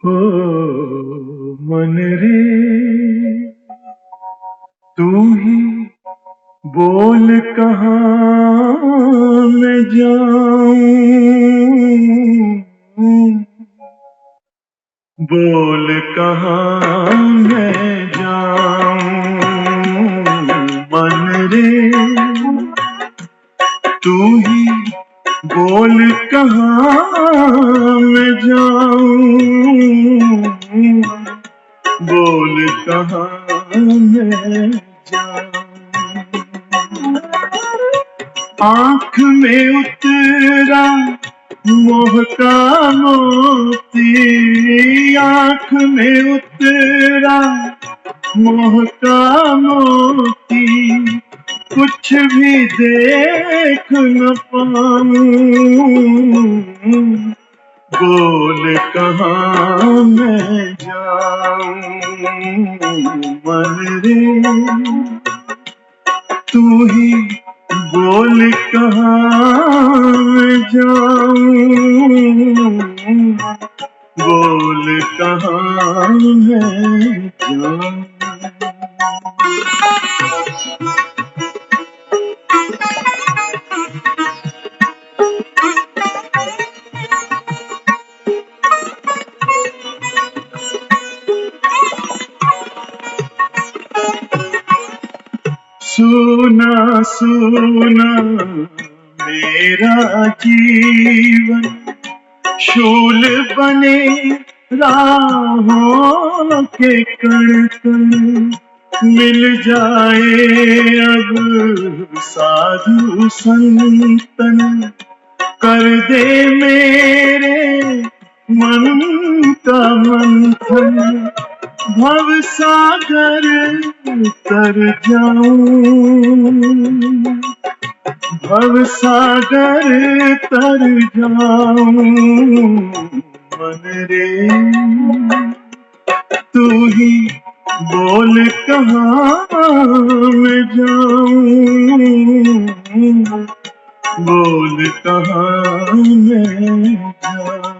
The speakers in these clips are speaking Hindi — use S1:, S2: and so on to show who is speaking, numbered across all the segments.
S1: हो मन रे तू ही बोल कहाँ मैं जाऊं, बोल कहाँ मैं जाऊं। मन रे तू ही बोल कहाँ मैं जाऊं, बोल कहाँ मैं जाऊं। आँख में उतरा मोह का मोती, आँख में उतरा मोह का मोती, कुछ भी देख न पाऊं, बोल कहाँ मैं जाऊं। मन रे तू ही बोल कहाँ मैं जाऊं, बोल कहाँ मैं जाऊं। सुना सुना मेरा जीवन शूल बने राहों के कण कण, मिल जाए अब साधु संतन, कर दे मेरे मन का मंथन, भव सागर तर जाऊं, भव सागर तर जाऊं। मन रे तू ही बोल कहाँ मैं जाऊं, बोल कहाँ मैं जाऊं।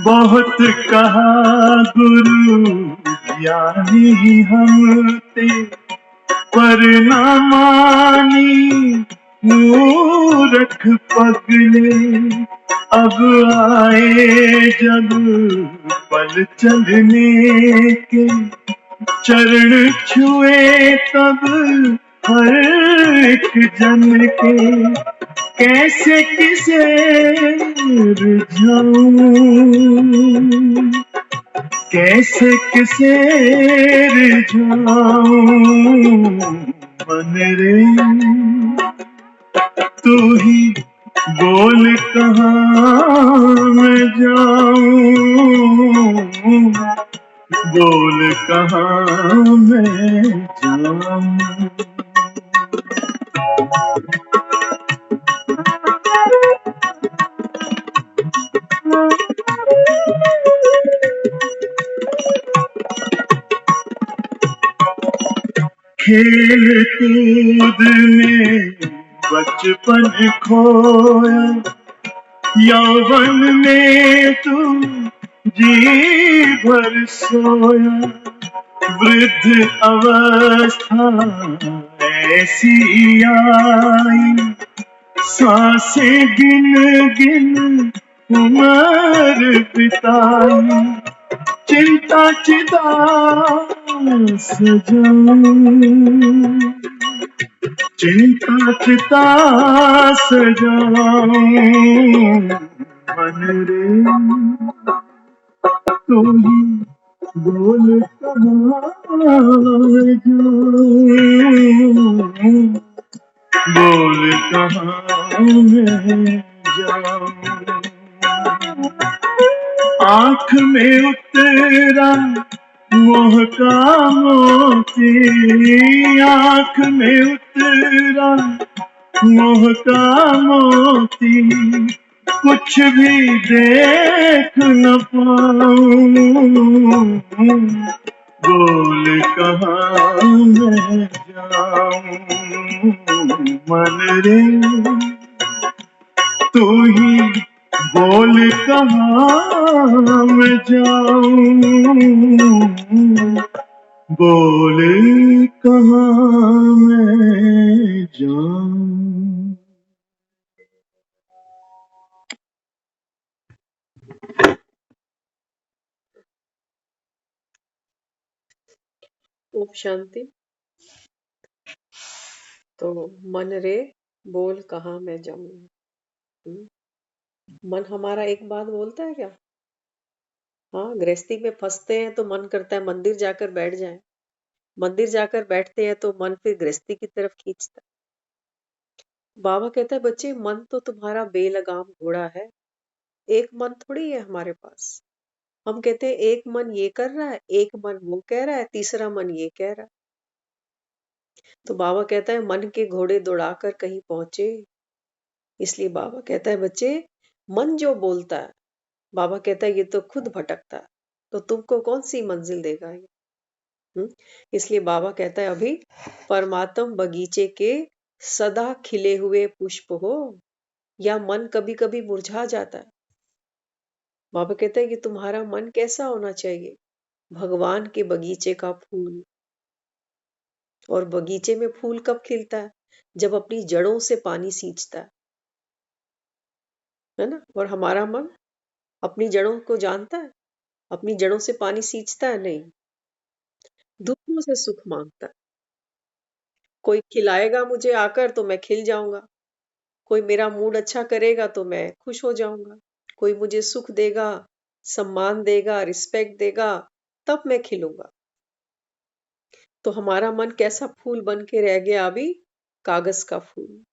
S1: बहुत कहा गुरु ज्ञानी हमते, पर न मानी मूर्ख पगले, अब आए जब पल चलने के, चरण छुए तब हर एक जन के, कैसे किसे रिझाऊं, कैसे किसे रिझाऊं। मन रे तू ही बोल कहाँ मैं जाऊं, बोल कहाँ मैं जाऊं। खेल कूद में बचपन खोया, यौवन में तू जी भर सोया, वृद्ध अवस्था ऐसी आई, सांसें गिन गिन उम्र बिताई, चिंता चिता सजाऊं, चिंता चिता सजाऊं। मन रे तू ही बोल कहाँ जाऊं, बोल कहाँ मैं जाऊं। आँख में उतरा मोह का मोती, आँख में उतरा मोह का मोती, कुछ भी देख न पाऊं, बोल कहाँ मैं जाऊं। मन रे तू ही बोल कहाँ मैं जाऊं, बोल कहाँ मैं जाऊं।
S2: ओम शांति। तो मन रे बोल कहाँ मैं जाऊं। मन हमारा एक बात बोलता है क्या? हाँ, गृहस्थी में फंसते हैं तो मन करता है मंदिर जाकर बैठ जाए। मंदिर जाकर बैठते हैं तो मन फिर गृहस्थी की तरफ खींचता है। बाबा कहता है बच्चे, मन तो तुम्हारा बेलगाम घोड़ा है। एक मन थोड़ी है हमारे पास। हम कहते हैं एक मन ये कर रहा है, एक मन वो कह रहा है, तीसरा मन ये कह रहा है। तो बाबा कहता है मन के घोड़े दौड़ाकर कहीं पहुंचे। इसलिए बाबा कहता है बच्चे, मन जो बोलता है, बाबा कहता है ये तो खुद भटकता है, तो तुमको कौन सी मंजिल देगा ये? इसलिए बाबा कहता है अभी परमात्म बगीचे के सदा खिले हुए पुष्प हो, या मन कभी कभी मुरझा जाता है। बाबा कहता है कि तुम्हारा मन कैसा होना चाहिए? भगवान के बगीचे का फूल। और बगीचे में फूल कब खिलता है? जब अपनी जड़ों से पानी सींचता है ना। और हमारा मन अपनी जड़ों को जानता है? अपनी जड़ों से पानी सींचता है? नहीं, दूसरों से सुख मांगता है। कोई खिलाएगा मुझे आकर तो मैं खिल जाऊंगा, कोई मेरा मूड अच्छा करेगा तो मैं खुश हो जाऊंगा, कोई मुझे सुख देगा, सम्मान देगा, रिस्पेक्ट देगा, तब मैं खिलूंगा। तो हमारा मन कैसा फूल बन के रह गया अभी? कागज का फूल।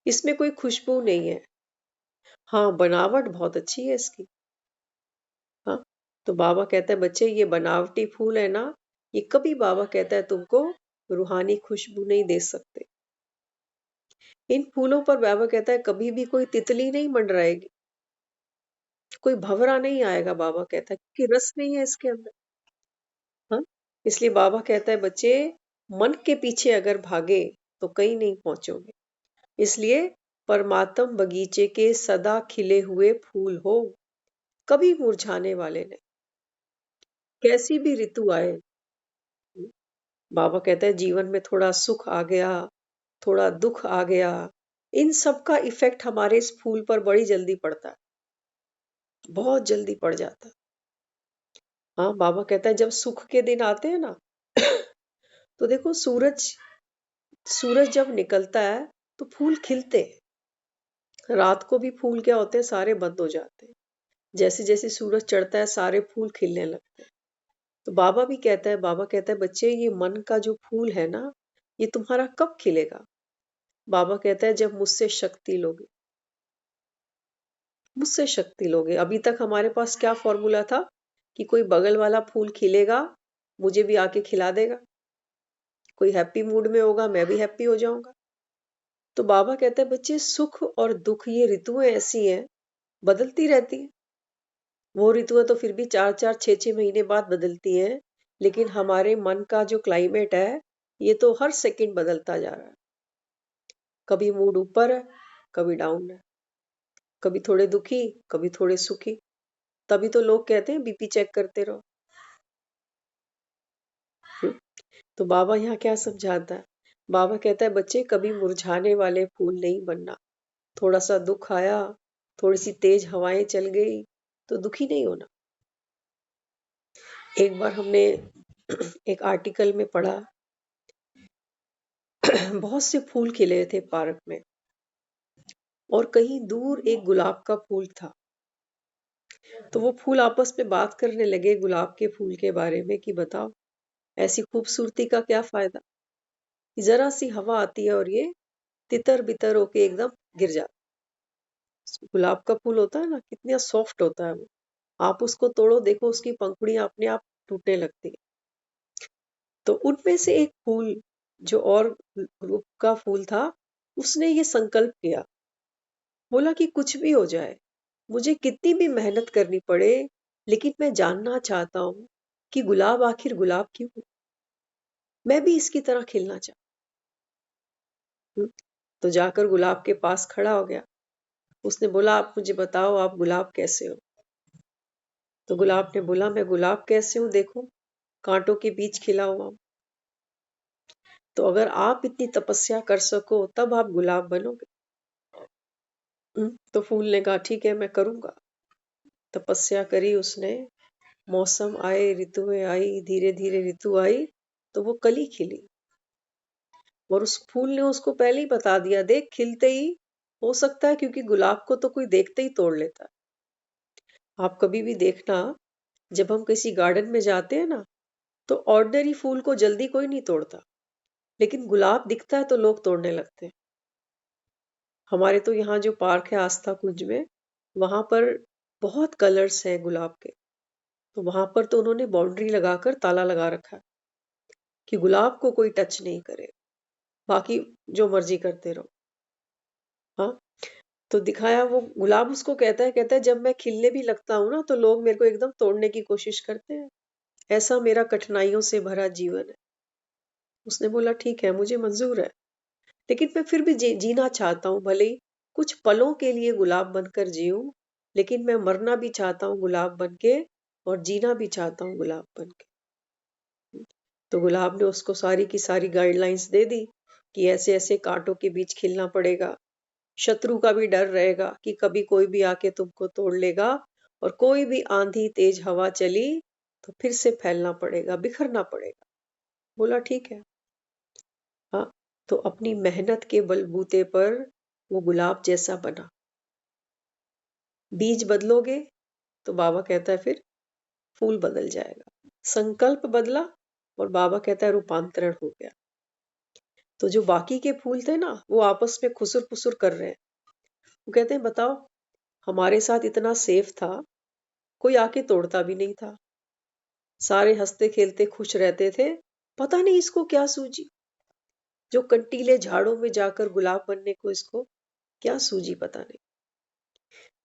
S2: इसमें कोई खुशबू नहीं है। हाँ, बनावट बहुत अच्छी है इसकी। हाँ, तो बाबा कहता है बच्चे, ये बनावटी फूल है ना, ये कभी बाबा कहता है तुमको रूहानी खुशबू नहीं दे सकते। इन फूलों पर बाबा कहता है कभी भी कोई तितली नहीं मंडराएगी, कोई भंवरा नहीं आएगा। बाबा कहता है कि रस नहीं है इसके अंदर। हाँ, इसलिए बाबा कहता है बच्चे, मन के पीछे अगर भागे तो कहीं नहीं पहुंचोगे। इसलिए परमात्म बगीचे के सदा खिले हुए फूल हो, कभी मुरझाने वाले नहीं। कैसी भी ऋतु आए, बाबा कहता है जीवन में थोड़ा सुख आ गया, थोड़ा दुख आ गया, इन सब का इफेक्ट हमारे इस फूल पर बड़ी जल्दी पड़ता है, बहुत जल्दी पड़ जाता है। हाँ, बाबा कहता है जब सुख के दिन आते हैं ना तो देखो, सूरज सूरज जब निकलता है तो फूल खिलते हैं। रात को भी फूल क्या होते हैं, सारे बंद हो जाते हैं। जैसे जैसे सूरज चढ़ता है सारे फूल खिलने लगते हैं। तो बाबा भी कहता है, बाबा कहता है बच्चे, ये मन का जो फूल है ना, ये तुम्हारा कब खिलेगा? बाबा कहता है जब मुझसे शक्ति लोगे। मुझसे शक्ति लोगे। अभी तक हमारे पास क्या फॉर्मूला था कि कोई बगल वाला फूल खिलेगा, मुझे भी आके खिला देगा, कोई हैप्पी मूड में होगा, मैं भी हैप्पी हो जाऊंगा। तो बाबा कहता है बच्चे, सुख और दुख ये ऋतुएं ऐसी हैं, बदलती रहती हैं। वो ऋतुएं तो फिर भी 4-4 6-6 महीने बाद बदलती हैं, लेकिन हमारे मन का जो क्लाइमेट है, ये तो हर सेकंड बदलता जा रहा है। कभी मूड ऊपर है, कभी डाउन है, कभी थोड़े दुखी, कभी थोड़े सुखी। तभी तो लोग कहते हैं बीपी चेक करते रहो। हम्म, तो बाबा यहाँ क्या समझाता है? बाबा कहता है बच्चे, कभी मुरझाने वाले फूल नहीं बनना। थोड़ा सा दुख आया, थोड़ी सी तेज हवाएं चल गई, तो दुखी नहीं होना। एक बार हमने एक आर्टिकल में पढ़ा, बहुत से फूल खिले थे पार्क में, और कहीं दूर एक गुलाब का फूल था। तो वो फूल आपस में बात करने लगे गुलाब के फूल के बारे में कि बताओ, ऐसी खूबसूरती का क्या फायदा? जरा सी हवा आती है और ये तितर बितर होके एकदम गिर जाता है। गुलाब का फूल होता है ना, कितना सॉफ्ट होता है वो। आप उसको तोड़ो, देखो उसकी पंखुड़ियां अपने आप टूटने लगती है। तो उनमें से एक फूल, जो और ग्रुप का फूल था, उसने ये संकल्प किया, बोला कि कुछ भी हो जाए, मुझे कितनी भी मेहनत करनी पड़े, लेकिन मैं जानना चाहता हूँ कि गुलाब आखिर गुलाब क्यों है? मैं भी इसकी तरह खिलना चाहता हूँ। तो जाकर गुलाब के पास खड़ा हो गया। उसने बोला, आप मुझे बताओ, आप गुलाब कैसे हो? तो गुलाब ने बोला, मैं गुलाब कैसे हूँ देखो, कांटों के बीच खिला हुआ हूँ। तो अगर आप इतनी तपस्या कर सको तब आप गुलाब बनोगे। तो फूल ने कहा, ठीक है, मैं करूंगा। तपस्या करी उसने। मौसम आए, ऋतुएं आई, धीरे धीरे ऋतु आई, तो वो कली खिली। और उस फूल ने उसको पहले ही बता दिया, देख खिलते ही हो सकता है, क्योंकि गुलाब को तो कोई देखते ही तोड़ लेता है। आप कभी भी देखना, जब हम किसी गार्डन में जाते हैं ना, तो ऑर्डिनरी फूल को जल्दी कोई नहीं तोड़ता, लेकिन गुलाब दिखता है तो लोग तोड़ने लगते हैं। हमारे तो यहाँ जो पार्क है आस्था कुंज में, वहां पर बहुत कलर्स हैं गुलाब के। तो वहां पर तो उन्होंने बाउंड्री लगाकर ताला लगा रखा है कि गुलाब को कोई टच नहीं करे, बाकी जो मर्जी करते रहो। हाँ, तो दिखाया वो गुलाब उसको कहता है जब मैं खिलने भी लगता हूँ ना, तो लोग मेरे को एकदम तोड़ने की कोशिश करते हैं। ऐसा मेरा कठिनाइयों से भरा जीवन है। उसने बोला, ठीक है, मुझे मंजूर है, लेकिन मैं फिर भी जीना चाहता हूँ, भले ही कुछ पलों के लिए गुलाब बनकर जीऊं, लेकिन मैं मरना भी चाहता हूँ गुलाब बन के, और जीना भी चाहता हूँ गुलाब बन के। तो गुलाब ने उसको सारी की सारी गाइडलाइंस दे दी कि ऐसे ऐसे कांटों के बीच खिलना पड़ेगा, शत्रु का भी डर रहेगा कि कभी कोई भी आके तुमको तोड़ लेगा, और कोई भी आंधी तेज हवा चली तो फिर से फैलना पड़ेगा, बिखरना पड़ेगा। बोला, ठीक है। हाँ, तो अपनी मेहनत के बलबूते पर वो गुलाब जैसा बना। बीज बदलोगे तो बाबा कहता है फिर फूल बदल जाएगा। संकल्प बदला और बाबा कहता है रूपांतरण हो गया। तो जो बाकी के फूल थे ना, वो आपस में खुसुर पुसुर कर रहे हैं। वो कहते हैं, बताओ, हमारे साथ इतना सेफ था, कोई आके तोड़ता भी नहीं था, सारे हंसते खेलते खुश रहते थे, पता नहीं इसको क्या सूझी, जो कंटीले झाड़ों में जाकर गुलाब बनने को इसको क्या सूझी, पता नहीं।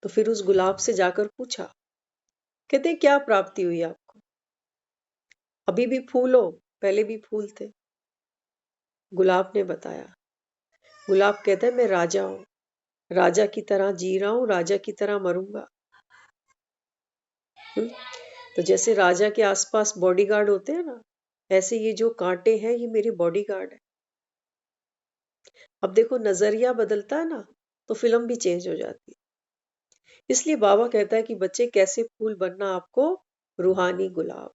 S2: तो फिर उस गुलाब से जाकर पूछा, कहते क्या प्राप्ति हुई आपको? अभी भी फूल हो, पहले भी फूल थे? गुलाब ने बताया। गुलाब कहता है, मैं राजा हूं, राजा की तरह जी रहा हूं, राजा की तरह मरूंगा। हम्म, तो जैसे राजा के आसपास बॉडीगार्ड होते हैं ना, ऐसे ये जो कांटे हैं ये मेरे बॉडीगार्ड है। अब देखो, नजरिया बदलता है ना, तो फिल्म भी चेंज हो जाती है। इसलिए बाबा कहता है कि बच्चे, कैसे फूल बनना आपको? रूहानी गुलाब।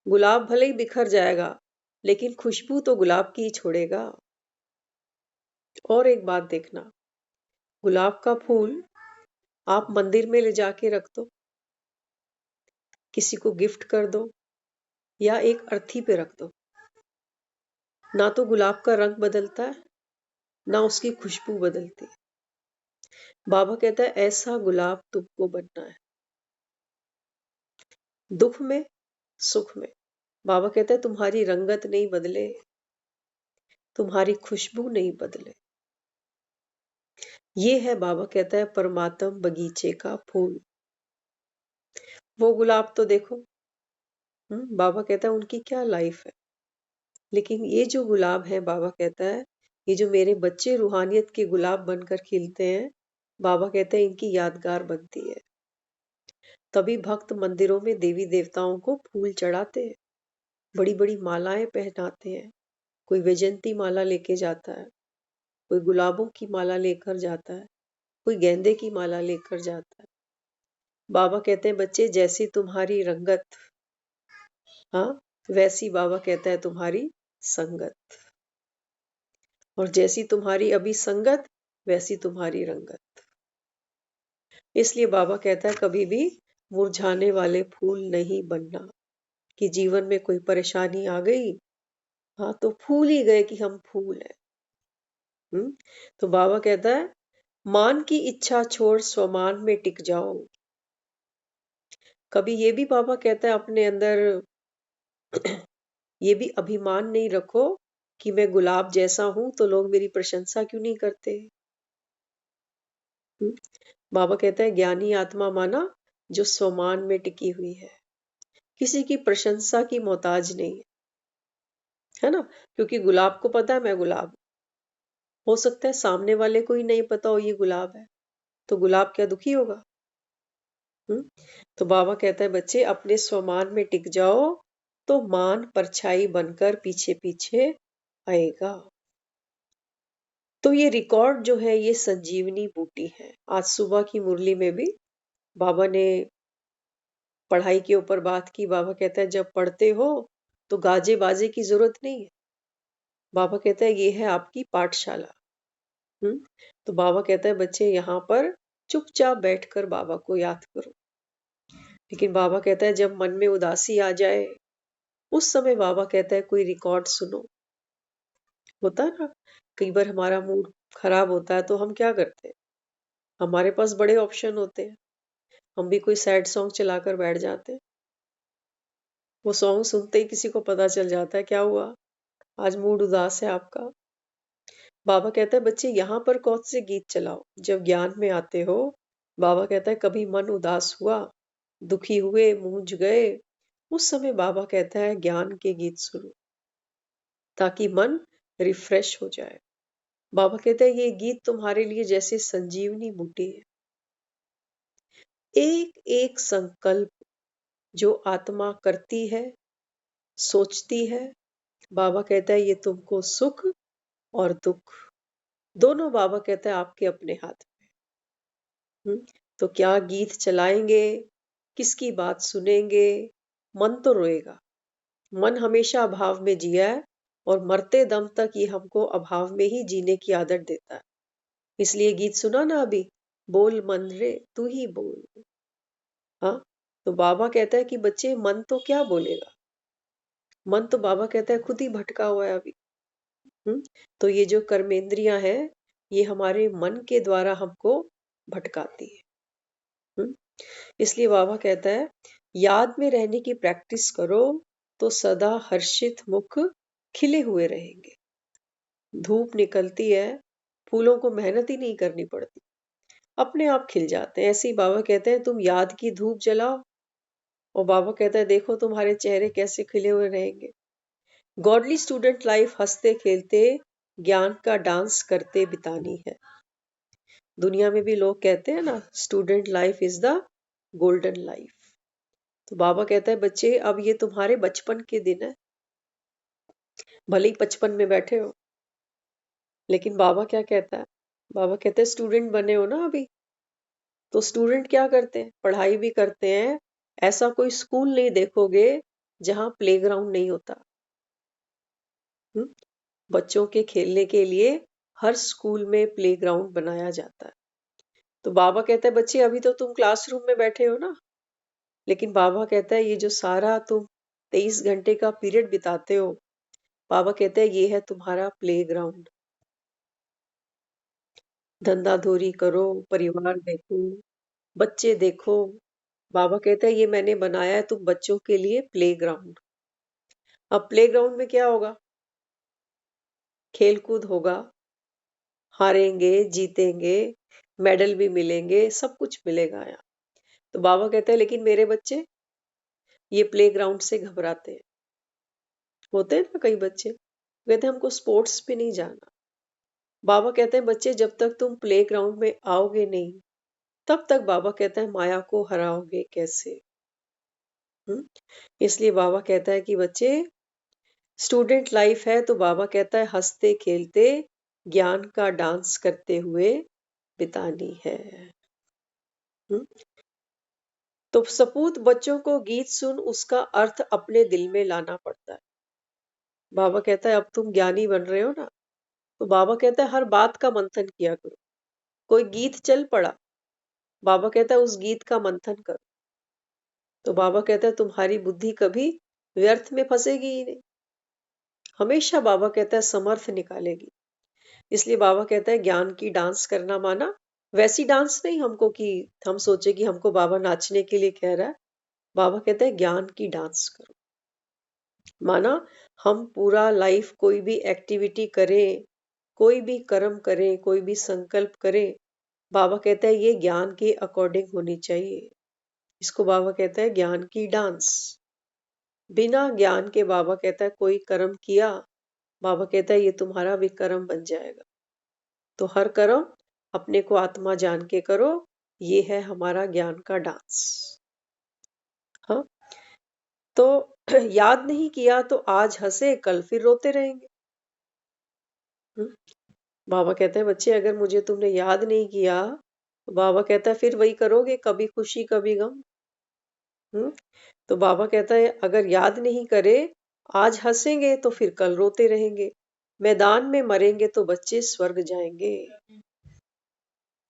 S2: गुलाब भले ही बिखर जाएगा, लेकिन खुशबू तो गुलाब की ही छोड़ेगा। और एक बात देखना, गुलाब का फूल आप मंदिर में ले जाके रख दो, किसी को गिफ्ट कर दो, या एक अर्थी पे रख दो, ना तो गुलाब का रंग बदलता है, ना उसकी खुशबू बदलती है। बाबा कहता है, ऐसा गुलाब तुमको बनना है, दुख में, सुख में। बाबा कहता है, तुम्हारी रंगत नहीं बदले, तुम्हारी खुशबू नहीं बदले। ये है, बाबा कहता है, परमात्म बगीचे का फूल। वो गुलाब तो देखो, बाबा कहता है उनकी क्या लाइफ है, लेकिन ये जो गुलाब है, बाबा कहता है, ये जो मेरे बच्चे रूहानियत के गुलाब बनकर खिलते हैं, बाबा कहते हैं इनकी यादगार बनती है। तभी भक्त मंदिरों में देवी देवताओं को फूल चढ़ाते हैं, बड़ी बड़ी मालाएं पहनाते हैं। कोई वैजंती माला लेके जाता है, कोई गुलाबों की माला लेकर जाता है, कोई गेंदे की माला लेकर जाता है। बाबा कहते हैं, बच्चे, जैसी तुम्हारी रंगत, हाँ, वैसी बाबा कहता है तुम्हारी संगत, और जैसी तुम्हारी अभी संगत, वैसी तुम्हारी रंगत। इसलिए बाबा कहता है, कभी भी मुरझाने वाले फूल नहीं बनना, कि जीवन में कोई परेशानी आ गई, हाँ, तो फूल ही गए कि हम फूल हैं। हम्म, तो बाबा कहता है, मान की इच्छा छोड़ स्वमान में टिक जाओ। कभी ये भी बाबा कहता है अपने अंदर ये भी अभिमान नहीं रखो कि मैं गुलाब जैसा हूं तो लोग मेरी प्रशंसा क्यों नहीं करते। हम्म, बाबा कहता है ज्ञानी आत्मा माना जो स्वमान में टिकी हुई है, किसी की प्रशंसा की मोहताज नहीं है ना। क्योंकि गुलाब को पता है मैं गुलाब हूं। हो सकता है सामने वाले को ही नहीं पता हो ये गुलाब है, तो गुलाब क्या दुखी होगा? तो बाबा कहता है बच्चे अपने स्वमान में टिक जाओ, तो मान परछाई बनकर पीछे पीछे आएगा। तो ये रिकॉर्ड जो है ये संजीवनी बूटी है। आज सुबह की मुरली में भी बाबा ने पढ़ाई के ऊपर बात की। बाबा कहता है जब पढ़ते हो तो गाजे बाजे की जरूरत नहीं है। बाबा कहता है ये है आपकी पाठशाला। हम्म तो बाबा कहता है बच्चे यहाँ पर चुपचाप बैठकर बाबा को याद करो। लेकिन बाबा कहता है जब मन में उदासी आ जाए, उस समय बाबा कहता है कोई रिकॉर्ड सुनो। होता है ना, कई बार हमारा मूड खराब होता है तो हम क्या करते हैं, हमारे पास बड़े ऑप्शन होते हैं, हम भी कोई सैड सॉन्ग चलाकर बैठ जाते हैं। वो सॉन्ग सुनते ही किसी को पता चल जाता है क्या हुआ, आज मूड उदास है आपका। बाबा कहता है बच्चे यहाँ पर कौन से गीत चलाओ जब ज्ञान में आते हो। बाबा कहता है कभी मन उदास हुआ, दुखी हुए, मूंझ गए, उस समय बाबा कहता है ज्ञान के गीत सुनो ताकि मन रिफ्रेश हो जाए। बाबा कहते हैं ये गीत तुम्हारे लिए जैसे संजीवनी बूटी है। एक एक संकल्प जो आत्मा करती है, सोचती है, बाबा कहता है ये तुमको सुख और दुख दोनों, बाबा कहता है आपके अपने हाथ में। तो क्या गीत चलाएंगे, किसकी बात सुनेंगे, मन तो रोएगा। मन हमेशा अभाव में जिया है और मरते दम तक ये हमको अभाव में ही जीने की आदत देता है। इसलिए गीत सुना ना अभी, बोल मन रे तू ही बोल। हाँ, तो बाबा कहता है कि बच्चे मन तो क्या बोलेगा, मन तो बाबा कहता है खुद ही भटका हुआ है अभी। हम्म तो ये जो कर्मेंद्रियां हैं ये हमारे मन के द्वारा हमको भटकाती है। हम्म इसलिए बाबा कहता है याद में रहने की प्रैक्टिस करो तो सदा हर्षित मुख खिले हुए रहेंगे। धूप निकलती है, फूलों को मेहनत ही नहीं करनी पड़ती, अपने आप खिल जाते हैं। ऐसे ही बाबा कहते हैं तुम याद की धूप जलाओ, और बाबा कहता है देखो तुम्हारे चेहरे कैसे खिले हुए रहेंगे। गॉडली स्टूडेंट लाइफ हंसते खेलते ज्ञान का डांस करते बितानी है। दुनिया में भी लोग कहते हैं ना student life is the golden life. तो बाबा कहता है बच्चे अब ये तुम्हारे बचपन के दिन है, भले ही 55 में बैठे हो, लेकिन बाबा क्या कहता है, बाबा कहते हैं स्टूडेंट बने हो ना अभी, तो स्टूडेंट क्या करते हैं, पढ़ाई भी करते हैं। ऐसा कोई स्कूल नहीं देखोगे जहां प्लेग्राउंड नहीं होता। हम्म? बच्चों के खेलने के लिए हर स्कूल में प्लेग्राउंड बनाया जाता है। तो बाबा कहता है बच्चे अभी तो तुम क्लासरूम में बैठे हो ना, लेकिन बाबा कहता है ये जो सारा तुम 23 घंटे का पीरियड बिताते हो, बाबा कहते हैं ये है तुम्हारा प्लेग्राउंड। धंधाधोरी करो, परिवार देखो, बच्चे देखो। बाबा कहता है ये मैंने बनाया है तुम बच्चों के लिए प्लेग्राउंड। अब प्लेग्राउंड में क्या होगा, खेल कूद होगा, हारेंगे जीतेंगे, मेडल भी मिलेंगे, सब कुछ मिलेगा यहाँ। तो बाबा कहते हैं लेकिन मेरे बच्चे ये प्लेग्राउंड से घबराते हैं। होते हैं ना कई बच्चे कहते हैं हमको स्पोर्ट्स में नहीं जाना। बाबा कहते हैं बच्चे जब तक तुम प्लेग्राउंड में आओगे नहीं, तब तक बाबा कहता है माया को हराओगे कैसे। हम्म? इसलिए बाबा कहता है कि बच्चे स्टूडेंट लाइफ है तो बाबा कहता है हंसते खेलते ज्ञान का डांस करते हुए बितानी है। हम्म? तो सपूत बच्चों को गीत सुन उसका अर्थ अपने दिल में लाना पड़ता है। बाबा कहता है अब तुम ज्ञानी बन रहे हो ना, तो बाबा कहता है हर बात का मंथन किया करो। कोई गीत चल पड़ा, बाबा कहता है उस गीत का मंथन करो। तो बाबा कहता है तुम्हारी बुद्धि कभी व्यर्थ में फंसेगी ही नहीं, हमेशा बाबा कहता है समर्थ निकालेगी। इसलिए बाबा कहता है ज्ञान की डांस करना माना वैसी डांस नहीं हमको कि हम सोचे कि हमको बाबा नाचने के लिए कह रहा है। बाबा कहता है ज्ञान की डांस करो, माना हम पूरा लाइफ कोई भी एक्टिविटी करें, कोई भी कर्म करें, कोई भी संकल्प करें, बाबा कहता है ये ज्ञान के अकॉर्डिंग होनी चाहिए। इसको बाबा कहता है ज्ञान की डांस। बिना ज्ञान के बाबा कहता है कोई कर्म किया, बाबा कहता है ये तुम्हारा विकर्म बन जाएगा। तो हर कर्म अपने को आत्मा जान के करो, ये है हमारा ज्ञान का डांस। हाँ, तो याद नहीं किया तो आज हंसे कल फिर रोते रहेंगे। हम्म, बाबा कहते हैं बच्चे अगर मुझे तुमने याद नहीं किया तो बाबा कहता है फिर वही करोगे, कभी खुशी कभी गम। हम्म, तो बाबा कहता है अगर याद नहीं करे, आज हंसेंगे तो फिर कल रोते रहेंगे। मैदान में मरेंगे तो बच्चे स्वर्ग जाएंगे।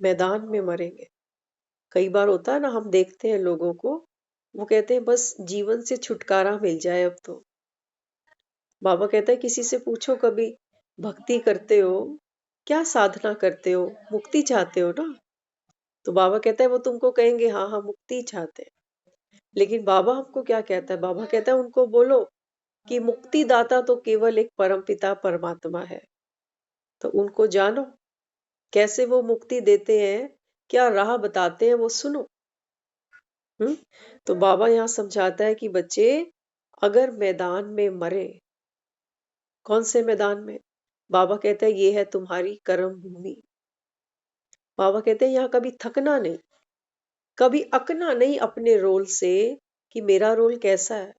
S2: मैदान में मरेंगे। कई बार होता है ना, हम देखते हैं लोगों को, वो कहते हैं बस जीवन से छुटकारा मिल जाए अब तो। बाबा कहता है किसी से पूछो कभी, भक्ति करते हो, क्या साधना करते हो, मुक्ति चाहते हो ना? तो बाबा कहता है वो तुमको कहेंगे हाँ हाँ मुक्ति चाहते हैं। लेकिन बाबा हमको क्या कहता है? बाबा कहता है उनको बोलो कि मुक्तिदाता तो केवल एक परमपिता परमात्मा है। तो उनको जानो, कैसे वो मुक्ति देते हैं, क्या राह बताते हैं वो सुनो। हम्म, तो बाबा यहाँ समझाता है कि बच्चे अगर मैदान में मरे, कौन से मैदान में? बाबा कहते हैं ये है तुम्हारी कर्म भूमि। बाबा कहते हैं यहाँ कभी थकना नहीं, कभी अकना नहीं अपने रोल से कि मेरा रोल कैसा है।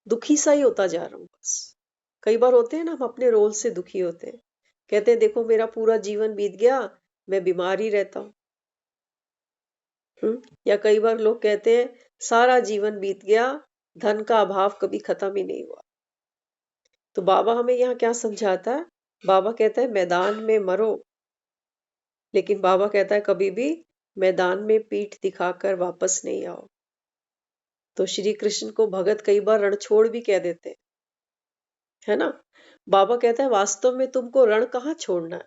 S2: दुखी सा ही होता जा रहा हूं बस। कई बार होते हैं ना, हम अपने रोल से दुखी होते हैं, कहते हैं देखो मेरा पूरा जीवन बीत गया, मैं बीमार ही रहता हूँ। या कई बार लोग कहते हैं सारा जीवन बीत गया, धन का अभाव कभी खत्म ही नहीं हुआ। तो बाबा हमें यहाँ क्या समझाता है? बाबा कहता है मैदान में मरो, लेकिन बाबा कहता है कभी भी मैदान में पीठ दिखाकर वापस नहीं आओ। तो श्री कृष्ण को भगत कई बार रण छोड़ भी कह देते हैं, है ना? बाबा कहता है वास्तव में तुमको रण कहाँ छोड़ना है।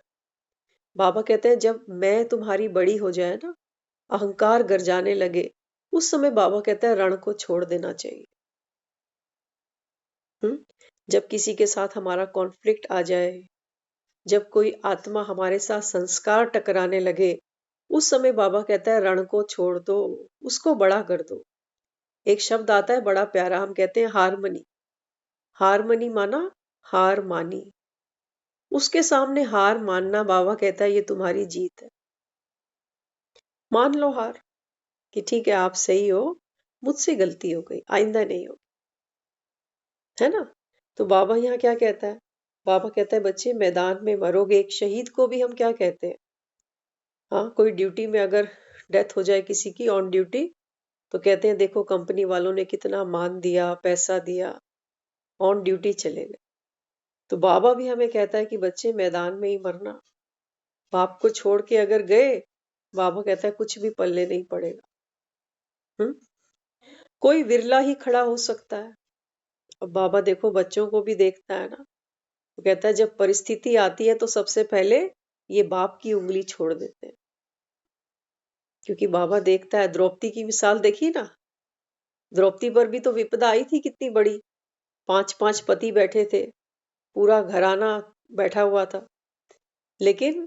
S2: बाबा कहते हैं जब मैं तुम्हारी बड़ी हो जाए ना, अहंकार गरजाने लगे, उस समय बाबा कहता है रण को छोड़ देना चाहिए। हम्म, जब किसी के साथ हमारा कॉन्फ्लिक्ट आ जाए, जब कोई आत्मा हमारे साथ संस्कार टकराने लगे, उस समय बाबा कहता है रण को छोड़ दो, उसको बड़ा कर दो। एक शब्द आता है बड़ा प्यारा, हम कहते हैं हारमनी। हारमनी माना हार मानी। उसके सामने हार मानना, बाबा कहता है ये तुम्हारी जीत है। मान लो हार कि ठीक है आप सही हो, मुझसे गलती हो गई, आइंदा नहीं हो, है ना? तो बाबा यहाँ क्या कहता है? बाबा कहता है बच्चे मैदान में मरोगे। एक शहीद को भी हम क्या कहते हैं? हाँ, कोई ड्यूटी में अगर डेथ हो जाए किसी की ऑन ड्यूटी, तो कहते हैं देखो कंपनी वालों ने कितना मान दिया, पैसा दिया, ऑन ड्यूटी चले गए। तो बाबा भी हमें कहता है कि बच्चे मैदान में ही मरना। बाप को छोड़ के अगर गए, बाबा कहता है कुछ भी पल्ले नहीं पड़ेगा। हम्म, कोई विरला ही खड़ा हो सकता है। अब बाबा देखो बच्चों को भी देखता है ना, वो कहता है जब परिस्थिति आती है तो सबसे पहले ये बाप की उंगली छोड़ देते हैं। क्योंकि बाबा देखता है, द्रौपदी की मिसाल देखी ना, द्रौपदी पर भी तो विपदा आई थी कितनी बड़ी। 5-5 पति बैठे थे, पूरा घराना बैठा हुआ था, लेकिन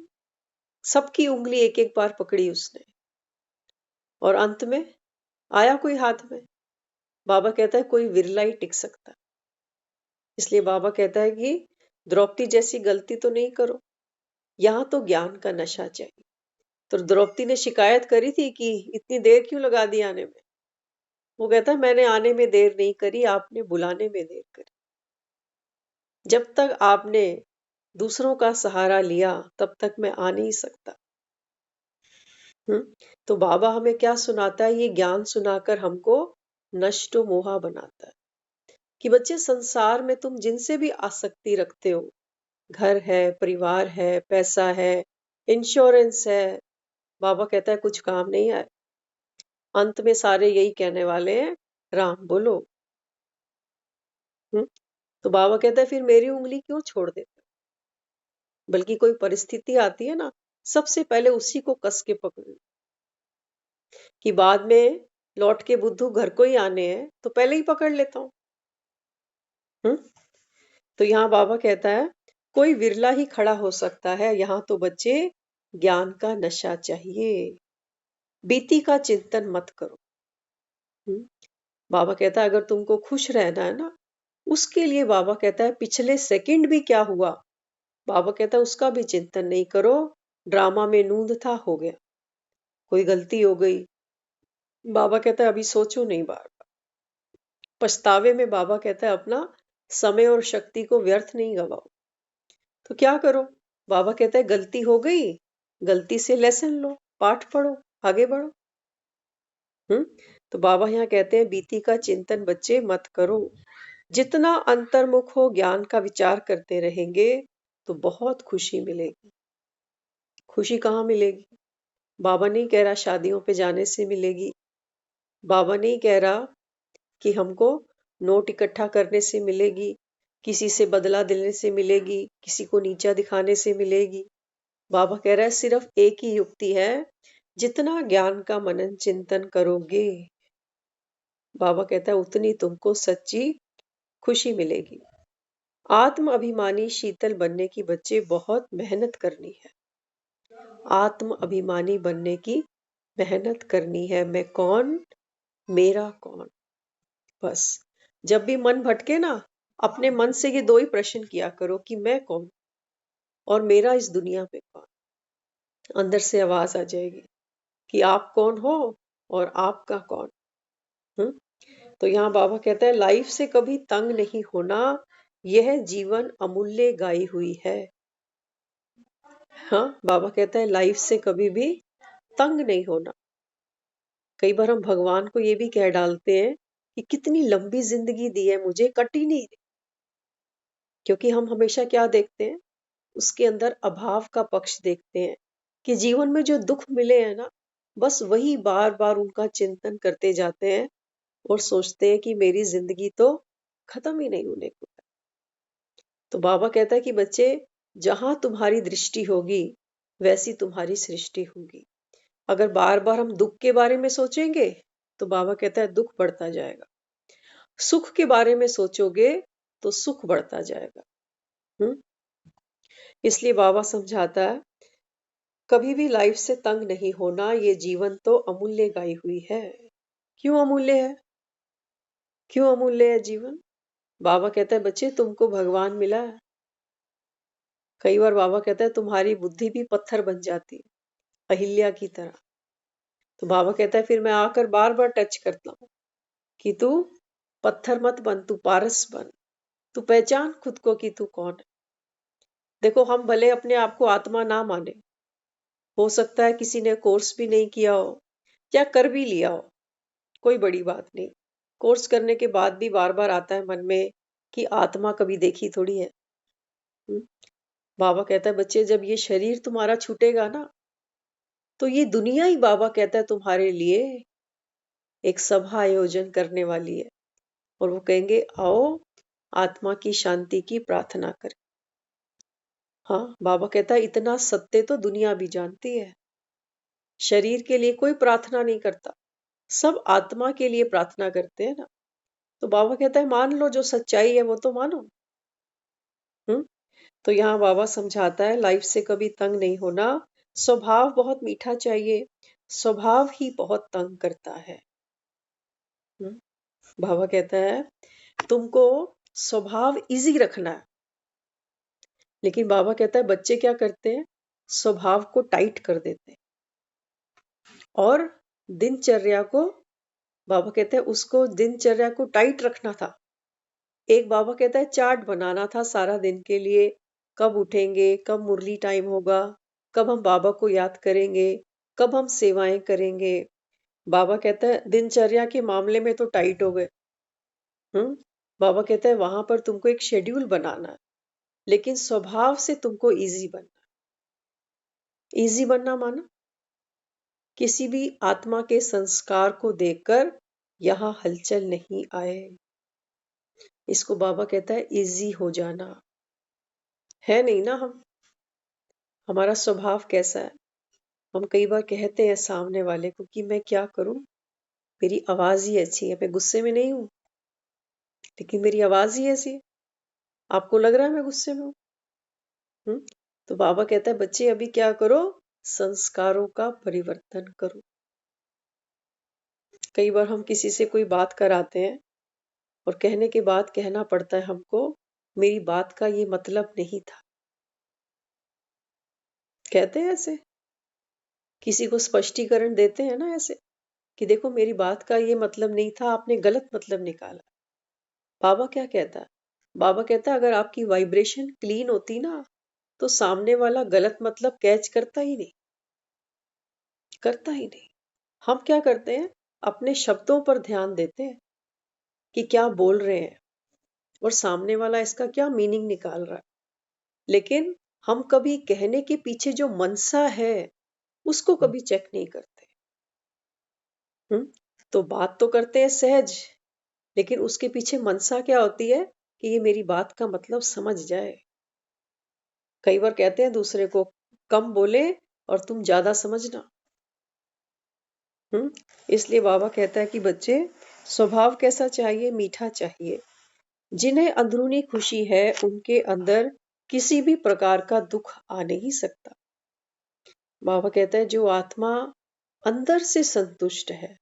S2: सबकी उंगली एक एक बार पकड़ी उसने, और अंत में आया कोई हाथ में। बाबा कहता है कोई विरला ही टिक सकता है। इसलिए बाबा कहता है कि द्रौपदी जैसी गलती तो नहीं करो, यहाँ तो ज्ञान का नशा चाहिए। तो द्रौपदी ने शिकायत करी थी कि इतनी देर क्यों लगा दी आने में। वो कहता है मैंने आने में देर नहीं करी, आपने बुलाने में देर करी। जब तक आपने दूसरों का सहारा लिया तब तक मैं आ नहीं सकता। तो बाबा हमें क्या सुनाता है? ये ज्ञान सुनाकर हमको नष्टो मोहा बनाता है कि बच्चे संसार में तुम जिनसे भी आसक्ति रखते हो, घर है, परिवार है, पैसा है, इंश्योरेंस है, बाबा कहता है कुछ काम नहीं आए। अंत में सारे यही कहने वाले हैं राम बोलो। हम्म, तो बाबा कहता है फिर मेरी उंगली क्यों छोड़ देते हो? बल्कि कोई परिस्थिति आती है ना, सबसे पहले उसी को कस के पकड़ लो, कि बाद में लौट के बुद्धू घर को ही आने हैं तो पहले ही पकड़ लेता हूँ। हम्म, तो यहाँ बाबा कहता है कोई विरला ही खड़ा हो सकता है। यहाँ तो बच्चे ज्ञान का नशा चाहिए। बीती का चिंतन मत करो। हम्म? बाबा कहता है अगर तुमको खुश रहना है ना, उसके लिए बाबा कहता है पिछले सेकंड भी क्या हुआ, बाबा कहता है उसका भी चिंतन नहीं करो। ड्रामा में नूंद था, हो गया। कोई गलती हो गई, बाबा कहता है अभी सोचो नहीं बार। पछतावे में बाबा कहता है अपना समय और शक्ति को व्यर्थ नहीं गवाओ। तो क्या करो, बाबा कहता है गलती हो गई, गलती से लेसन लो, पाठ पढ़ो, आगे बढ़ो। हम्म तो बाबा यहाँ कहते हैं बीती का चिंतन बच्चे मत करो। जितना अंतर्मुख हो ज्ञान का विचार करते रहेंगे तो बहुत खुशी मिलेगी। खुशी कहाँ मिलेगी? बाबा नहीं कह रहा शादियों पे जाने से मिलेगी। बाबा नहीं कह रहा कि हमको नोट इकट्ठा करने से मिलेगी, किसी से बदला देने से मिलेगी, किसी को नीचा दिखाने से मिलेगी। बाबा कह रहा है सिर्फ एक ही युक्ति है, जितना ज्ञान का मनन चिंतन करोगे, बाबा कहता है उतनी तुमको सच्ची खुशी मिलेगी। आत्म अभिमानी शीतल बनने की बच्चे बहुत मेहनत करनी है। आत्म अभिमानी बनने की मेहनत करनी है। मैं कौन, मेरा कौन। बस जब भी मन भटके ना, अपने मन से ये दो ही प्रश्न किया करो कि मैं कौन और मेरा इस दुनिया पे कौन। अंदर से आवाज आ जाएगी कि आप कौन हो और आपका कौन। हम्म तो यहाँ बाबा कहता है लाइफ से कभी तंग नहीं होना, यह जीवन अमूल्य गाई हुई है। हाँ, बाबा कहता है लाइफ से कभी भी तंग नहीं होना। कई बार हम भगवान को ये भी कह डालते हैं कि कितनी लंबी जिंदगी दी है मुझे, कट ही नहीं रही। क्योंकि हम हमेशा क्या देखते हैं, उसके अंदर अभाव का पक्ष देखते हैं कि जीवन में जो दुख मिले हैं ना, बस वही बार बार उनका चिंतन करते जाते हैं और सोचते हैं कि मेरी जिंदगी तो खत्म ही नहीं होने को है। तो बाबा कहता है कि बच्चे, जहां तुम्हारी दृष्टि होगी वैसी तुम्हारी सृष्टि होगी। अगर बार बार हम दुख के बारे में सोचेंगे तो बाबा कहता है दुख बढ़ता जाएगा। सुख के बारे में सोचोगे तो सुख बढ़ता जाएगा। हम्म इसलिए बाबा समझाता है कभी भी लाइफ से तंग नहीं होना, ये जीवन तो अमूल्य गाई हुई है। क्यों अमूल्य है? क्यों अमूल्य है जीवन? बाबा कहता है बच्चे तुमको भगवान मिला है। कई बार बाबा कहता है तुम्हारी बुद्धि भी पत्थर बन जाती है, अहिल्या की तरह। तो बाबा कहता है फिर मैं आकर बार बार टच करता हूँ कि तू पत्थर मत बन, तू पारस बन। तू पहचान खुद को कि तू कौन है। देखो हम भले अपने आप को आत्मा ना माने, हो सकता है किसी ने कोर्स भी नहीं किया हो या कर भी लिया हो, कोई बड़ी बात नहीं। कोर्स करने के बाद भी बार बार आता है मन में कि आत्मा कभी देखी थोड़ी है। हम्म? बाबा कहता है बच्चे जब ये शरीर तुम्हारा छूटेगा ना, तो ये दुनिया ही बाबा कहता है तुम्हारे लिए एक सभा आयोजन करने वाली है और वो कहेंगे आओ आत्मा की शांति की प्रार्थना करें। हाँ, बाबा कहता है इतना सत्य तो दुनिया भी जानती है। शरीर के लिए कोई प्रार्थना नहीं करता, सब आत्मा के लिए प्रार्थना करते हैं ना। तो बाबा कहता है मान लो जो सच्चाई है वो तो मानो। हम्म तो यहाँ बाबा समझाता है लाइफ से कभी तंग नहीं होना। स्वभाव बहुत मीठा चाहिए, स्वभाव ही बहुत तंग करता है। हम्म, बाबा कहता है तुमको स्वभाव इजी रखना है। लेकिन बाबा कहता है बच्चे क्या करते हैं, स्वभाव को टाइट कर देते हैं और दिनचर्या को, बाबा कहते हैं उसको दिनचर्या को टाइट रखना था। एक बाबा कहता है चार्ट बनाना था सारा दिन के लिए, कब उठेंगे, कब मुरली टाइम होगा, कब हम बाबा को याद करेंगे, कब हम सेवाएं करेंगे। बाबा कहता है दिनचर्या के मामले में तो टाइट हो गए। हम्म बाबा कहता है वहां पर तुमको एक शेड्यूल बनाना है, लेकिन स्वभाव से तुमको इजी बनना। इजी बनना माना किसी भी आत्मा के संस्कार को देखकर यहाँ हलचल नहीं आए। इसको बाबा कहता है इजी हो जाना। है नहीं ना हम, हमारा स्वभाव कैसा है। हम कई बार कहते हैं सामने वाले को कि मैं क्या करूं, मेरी आवाज ही अच्छी है, मैं गुस्से में नहीं हूं लेकिन मेरी आवाज ही ऐसी है, आपको लग रहा है मैं गुस्से में हूँ। तो बाबा कहता है बच्चे अभी क्या करो, संस्कारों का परिवर्तन करो। कई बार हम किसी से कोई बात कराते हैं और कहने के बाद कहना पड़ता है हमको, मेरी बात का ये मतलब नहीं था। कहते हैं ऐसे, किसी को स्पष्टीकरण देते हैं ना ऐसे, कि देखो मेरी बात का ये मतलब नहीं था, आपने गलत मतलब निकाला। बाबा क्या कहता है? बाबा कहता है अगर आपकी वाइब्रेशन क्लीन होती ना, तो सामने वाला गलत मतलब कैच करता ही नहीं, करता ही नहीं। हम क्या करते हैं, अपने शब्दों पर ध्यान देते हैं कि क्या बोल रहे हैं और सामने वाला इसका क्या मीनिंग निकाल रहा है। लेकिन हम कभी कहने के पीछे जो मनसा है उसको कभी चेक नहीं करते। तो बात तो करते हैं सहज, लेकिन उसके पीछे मनसा क्या होती है कि ये मेरी बात का मतलब समझ जाए। कई बार कहते हैं दूसरे को, कम बोले और तुम ज्यादा समझना। इसलिए बाबा कहता है कि बच्चे, स्वभाव कैसा चाहिए? मीठा चाहिए। जिन्हें अंदरूनी खुशी है उनके अंदर किसी भी प्रकार का दुख आ नहीं सकता। बाबा कहता है जो आत्मा अंदर से संतुष्ट है,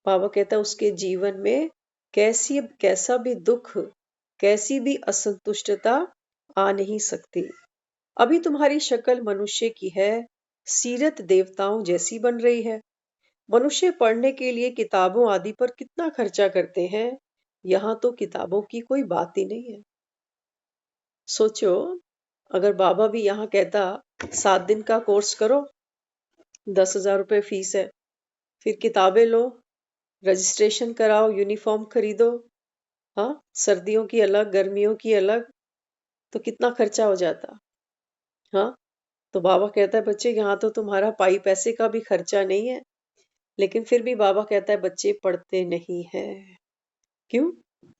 S2: बाबा कहता है उसके जीवन में कैसा भी दुख, कैसी भी असंतुष्टता आ नहीं सकती। अभी तुम्हारी शक्ल मनुष्य की है, सीरत देवताओं जैसी बन रही है। मनुष्य पढ़ने के लिए किताबों आदि पर कितना खर्चा करते हैं, यहाँ तो किताबों की कोई बात ही नहीं है। सोचो, अगर बाबा भी यहाँ कहता 7 दिन का कोर्स करो, 10,000 रुपए फीस है, फिर किताबें लो, रजिस्ट्रेशन कराओ, यूनिफॉर्म खरीदो, हाँ, सर्दियों की अलग, गर्मियों की अलग, तो कितना खर्चा हो जाता। हाँ, तो बाबा कहता है बच्चे यहाँ तो तुम्हारा पाई पैसे का भी खर्चा नहीं है, लेकिन फिर भी बाबा कहता है बच्चे पढ़ते नहीं है। क्यों?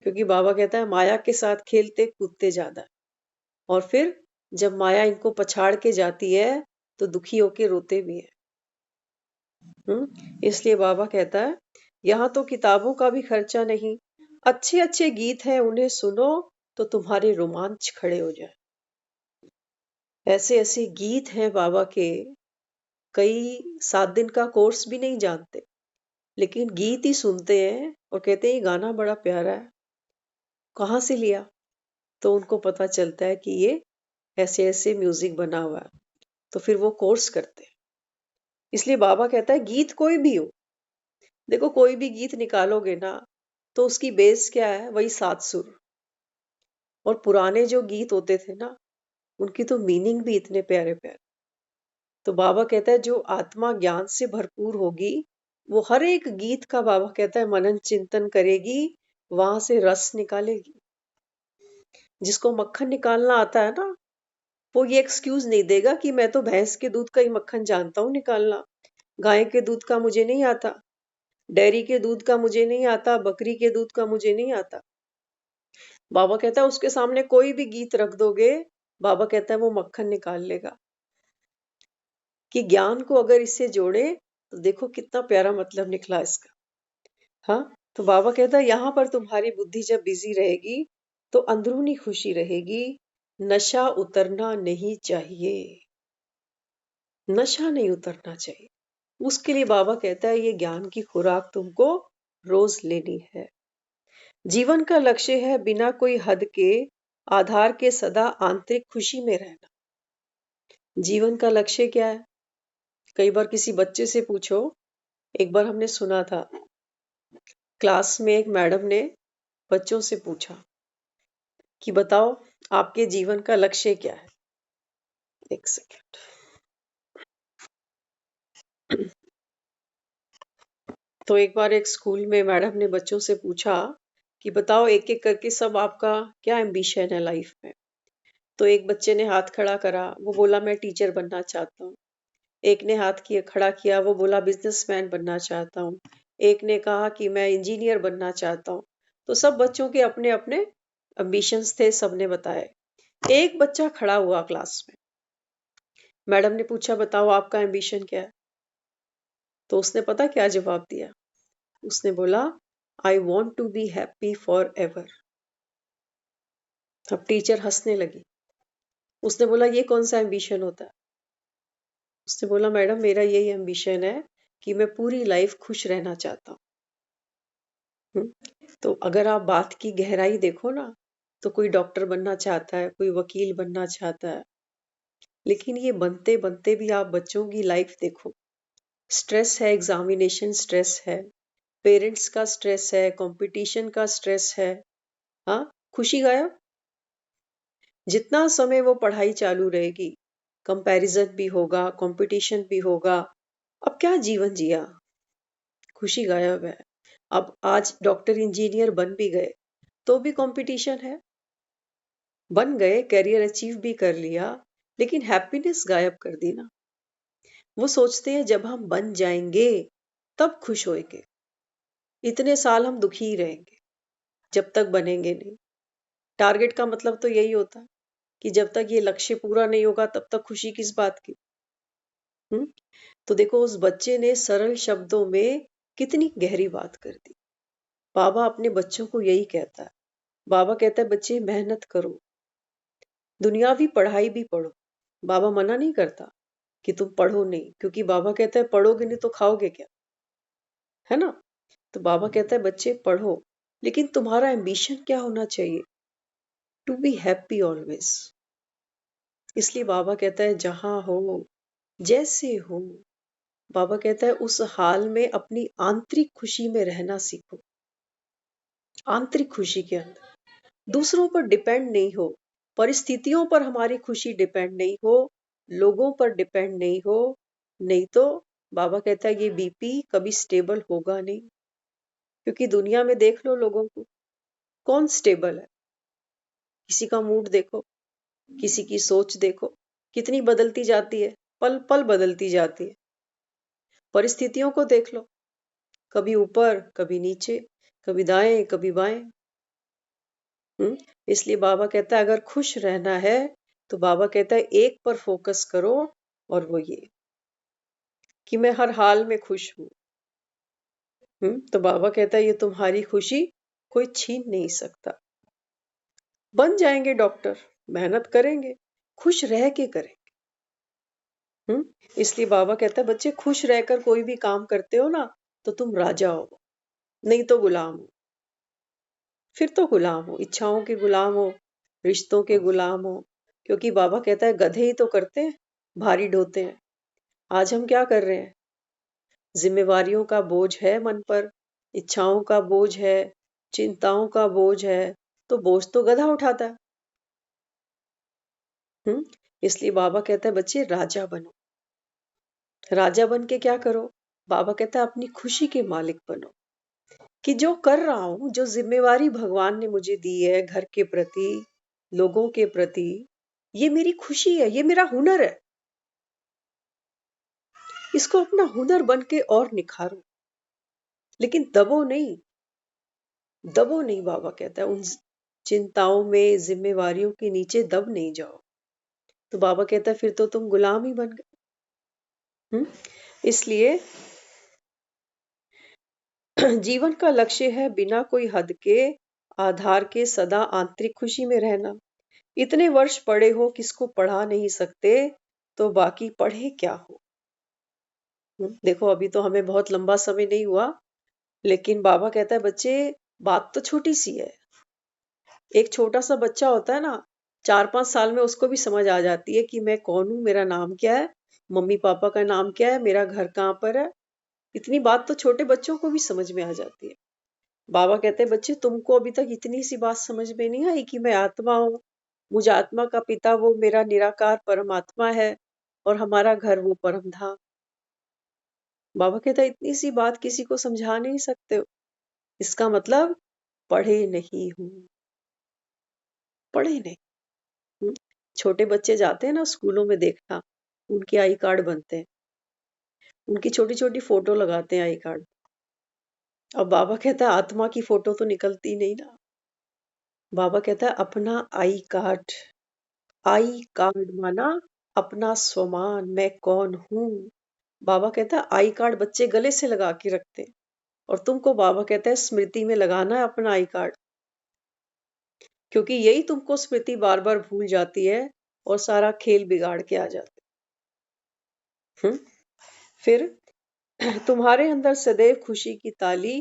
S2: क्योंकि बाबा कहता है माया के साथ खेलते कूदते ज्यादा, और फिर जब माया इनको पछाड़ के जाती है तो दुखी होके रोते भी है। इसलिए बाबा कहता है यहाँ तो किताबों का भी खर्चा नहीं, अच्छे अच्छे गीत हैं उन्हें सुनो तो तुम्हारे रोमांच खड़े हो जाए। ऐसे ऐसे गीत हैं बाबा के, कई 7 दिन का कोर्स भी नहीं जानते, लेकिन गीत ही सुनते हैं और कहते हैं ये गाना बड़ा प्यारा है, कहाँ से लिया? तो उनको पता चलता है कि ये ऐसे ऐसे म्यूजिक बना हुआ है, तो फिर वो कोर्स करते हैं। इसलिए बाबा कहता है गीत कोई भी हो, देखो कोई भी गीत निकालोगे ना, तो उसकी बेस क्या है? वही 7 सुर। और पुराने जो गीत होते थे ना, उनकी तो मीनिंग भी इतने प्यारे प्यारे। तो बाबा कहता है जो आत्मा ज्ञान से भरपूर होगी, वो हर एक गीत का बाबा कहता है मनन चिंतन करेगी, वहां से रस निकालेगी। जिसको मक्खन निकालना आता है ना, वो ये एक्सक्यूज नहीं देगा कि मैं तो भैंस के दूध का ही मक्खन जानता हूँ निकालना, गाय के दूध का मुझे नहीं आता, डेयरी के दूध का मुझे नहीं आता, बकरी के दूध का मुझे नहीं आता। बाबा कहता है उसके सामने कोई भी गीत रख दोगे, बाबा कहता है वो मक्खन निकाल लेगा। कि ज्ञान को अगर इससे जोड़े तो देखो कितना प्यारा मतलब निकला इसका। हाँ, तो बाबा कहता है यहाँ पर तुम्हारी बुद्धि जब बिजी रहेगी तो अंदरूनी खुशी रहेगी, नशा उतरना नहीं चाहिए, नशा नहीं उतरना चाहिए। उसके लिए बाबा कहता है ये ज्ञान की खुराक तुमको रोज लेनी है। जीवन का लक्ष्य है बिना कोई हद के, आधार के सदा आंतरिक खुशी में रहना। जीवन का लक्ष्य क्या है? कई बार किसी बच्चे से पूछो, एक बार हमने सुना था, क्लास में एक मैडम ने बच्चों से पूछा कि बताओ आपके जीवन का लक्ष्य क्या है? एक सेकेंड। तो एक बार एक स्कूल में मैडम ने बच्चों से पूछा कि बताओ एक एक करके सब आपका क्या एम्बिशन है लाइफ में। तो एक बच्चे ने हाथ खड़ा करा, वो बोला मैं टीचर बनना चाहता हूँ। एक ने हाथ किया खड़ा किया, वो बोला बिजनेसमैन बनना चाहता हूँ। एक ने कहा कि मैं इंजीनियर बनना चाहता हूँ। तो सब बच्चों के अपने अपने एम्बिशंस थे, सबने बताए। एक बच्चा खड़ा हुआ क्लास में, मैडम ने पूछा बताओ आपका एम्बिशन क्या है? तो उसने पता क्या जवाब दिया? उसने बोला I want to be happy forever. अब टीचर हंसने लगी। उसने बोला ये कौन सा एम्बिशन होता है? उसने बोला मैडम मेरा यही एम्बिशन है कि मैं पूरी लाइफ खुश रहना चाहता हूँ। तो अगर आप बात की गहराई देखो ना, तो कोई डॉक्टर बनना चाहता है, कोई वकील बनना चाहता है, लेकिन ये बनते बनते भी आप बच्चों की लाइफ देखो। स्ट्रेस है, एग्जामिनेशन स्ट्रेस है, पेरेंट्स का स्ट्रेस है, कंपटीशन का स्ट्रेस है। हाँ, खुशी गायब। जितना समय वो पढ़ाई चालू रहेगी, कंपैरिजन भी होगा, कंपटीशन भी होगा। अब क्या जीवन जिया, खुशी गायब है। अब आज डॉक्टर इंजीनियर बन भी गए तो भी कंपटीशन है। बन गए, करियर अचीव भी कर लिया, लेकिन हैप्पीनेस गायब कर दी ना। वो सोचते हैं जब हम बन जाएंगे तब खुश होएंगे। इतने साल हम दुखी ही रहेंगे जब तक बनेंगे नहीं। टारगेट का मतलब तो यही होता है कि जब तक ये लक्ष्य पूरा नहीं होगा तब तक खुशी किस बात की। हम्म तो देखो उस बच्चे ने सरल शब्दों में कितनी गहरी बात कर दी। बाबा अपने बच्चों को यही कहता है। बाबा कहता है बच्चे मेहनत करो, दुनियावी पढ़ाई भी पढ़ो। बाबा मना नहीं करता कि तुम पढ़ो नहीं, क्योंकि बाबा कहता है पढ़ोगे नहीं तो खाओगे क्या, है ना। तो बाबा कहता है बच्चे पढ़ो, लेकिन तुम्हारा एम्बिशन क्या होना चाहिए? To be happy always. इसलिए बाबा कहता है जहां हो, जैसे हो, बाबा कहता है उस हाल में अपनी आंतरिक खुशी में रहना सीखो। आंतरिक खुशी के अंदर दूसरों पर डिपेंड नहीं हो, परिस्थितियों पर हमारी खुशी डिपेंड नहीं हो, लोगों पर डिपेंड नहीं हो। नहीं तो बाबा कहता है ये बीपी कभी स्टेबल होगा नहीं। क्योंकि दुनिया में देख लो लोगों को, कौन स्टेबल है? किसी का मूड देखो, किसी की सोच देखो, कितनी बदलती जाती है, पल पल बदलती जाती है। परिस्थितियों को देख लो, कभी ऊपर कभी नीचे, कभी दाएं कभी बाएं। हम्म इसलिए बाबा कहता है अगर खुश रहना है तो बाबा कहता है एक पर फोकस करो, और वो ये कि मैं हर हाल में खुश हूं। तो बाबा कहता है ये तुम्हारी खुशी कोई छीन नहीं सकता। बन जाएंगे डॉक्टर, मेहनत करेंगे, खुश रह के करेंगे। इसलिए बाबा कहता है बच्चे खुश रहकर कोई भी काम करते हो ना, तो तुम राजा हो, नहीं तो गुलाम हो। फिर तो गुलाम हो, इच्छाओं के गुलाम हो, रिश्तों के गुलाम हो। क्योंकि बाबा कहता है गधे ही तो करते हैं, भारी ढोते हैं। आज हम क्या कर रहे हैं? जिम्मेवारियों का बोझ है मन पर, इच्छाओं का बोझ है, चिंताओं का बोझ है, तो बोझ तो गधा उठाता है। इसलिए बाबा कहता है बच्चे राजा बनो। राजा बन के क्या करो? बाबा कहता है अपनी खुशी के मालिक बनो। कि जो कर रहा हूं, जो जिम्मेवारी भगवान ने मुझे दी है घर के प्रति, लोगों के प्रति, ये मेरी खुशी है, ये मेरा हुनर है। इसको अपना हुनर बन के और निखारो, लेकिन दबो नहीं। दबो नहीं, बाबा कहता है उन चिंताओं में, जिम्मेवारियों के नीचे दब नहीं जाओ। तो बाबा कहता है फिर तो तुम गुलाम ही बन गए। इसलिए जीवन का लक्ष्य है बिना कोई हद के, आधार के सदा आंतरिक खुशी में रहना। इतने वर्ष पढ़े हो, किसको पढ़ा नहीं सकते, तो बाकी पढ़े क्या हो। देखो अभी तो हमें बहुत लंबा समय नहीं हुआ, लेकिन बाबा कहता है बच्चे बात तो छोटी सी है। एक छोटा सा बच्चा होता है ना, 4-5 साल में उसको भी समझ आ जाती है कि मैं कौन हूं, मेरा नाम क्या है, मम्मी पापा का नाम क्या है, मेरा घर कहाँ पर है। इतनी बात तो छोटे बच्चों को भी समझ में आ जाती है। बाबा कहते हैं बच्चे तुमको अभी तक इतनी सी बात समझ में नहीं आई कि मैं आत्मा हूँ, मुझ आत्मा का पिता वो मेरा निराकार परमात्मा है, और हमारा घर वो परम धाम। बाबा कहता है इतनी सी बात किसी को समझा नहीं सकते हो, इसका मतलब पढ़े नहीं हूं। पढ़े नहीं। हम्म? छोटे बच्चे जाते हैं ना स्कूलों में, देखना उनके आई कार्ड बनते हैं, उनकी छोटी छोटी फोटो लगाते हैं आई कार्ड। अब बाबा कहता है आत्मा की फोटो तो निकलती नहीं ना। बाबा कहता है अपना आई कार्ड। आई कार्ड माना अपना स्वमान, मैं कौन हूं। बाबा कहता है आई कार्ड बच्चे गले से लगा के रखते हैं, और तुमको बाबा कहता है स्मृति में लगाना है अपना आई कार्ड। क्योंकि यही तुमको स्मृति बार बार भूल जाती है और सारा खेल बिगाड़ के आ जाती फिर तुम्हारे अंदर सदैव खुशी की ताली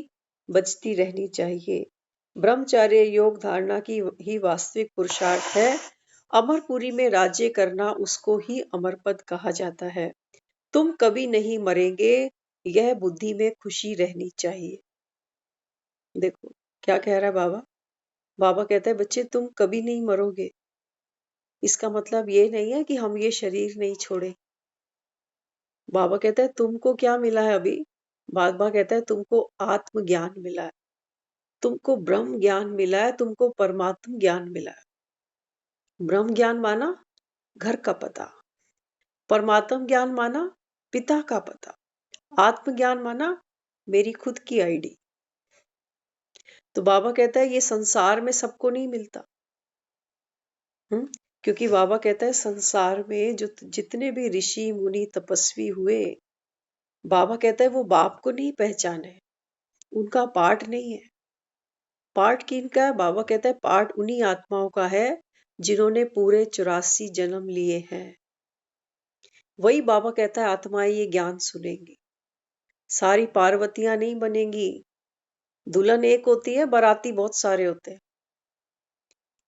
S2: बजती रहनी चाहिए। ब्रह्मचर्य योग धारणा की ही वास्तविक पुरुषार्थ है। अमरपुरी में राज्य करना उसको ही अमर पद कहा जाता है। तुम कभी नहीं मरेंगे, यह बुद्धि में खुशी रहनी चाहिए। देखो क्या कह रहा है बाबा। बाबा कहता है बच्चे तुम कभी नहीं मरोगे। इसका मतलब ये नहीं है कि हम ये शरीर नहीं छोड़े। बाबा कहता है तुमको क्या मिला है अभी। बाबा कहता है तुमको आत्म ज्ञान मिला है, तुमको ब्रह्म ज्ञान मिला है, तुमको परमात्म ज्ञान मिला है। ब्रह्म ज्ञान माना घर का पता, परमात्म ज्ञान माना पिता का पता, आत्म ज्ञान माना मेरी खुद की आईडी। तो बाबा कहता है ये संसार में सबको नहीं मिलता। क्योंकि बाबा कहता है संसार में जो जितने भी ऋषि मुनि तपस्वी हुए, बाबा कहता है वो बाप को नहीं पहचाने, उनका पाठ नहीं है। पाठ किनका है? बाबा कहता है पाठ उन्हीं आत्माओं का है जिन्होंने पूरे 84 जन्म लिए हैं। वही बाबा कहता है आत्माएं ये ज्ञान सुनेंगी। सारी पार्वतियां नहीं बनेंगी। दुल्हन एक होती है, बाराती बहुत सारे होते हैं।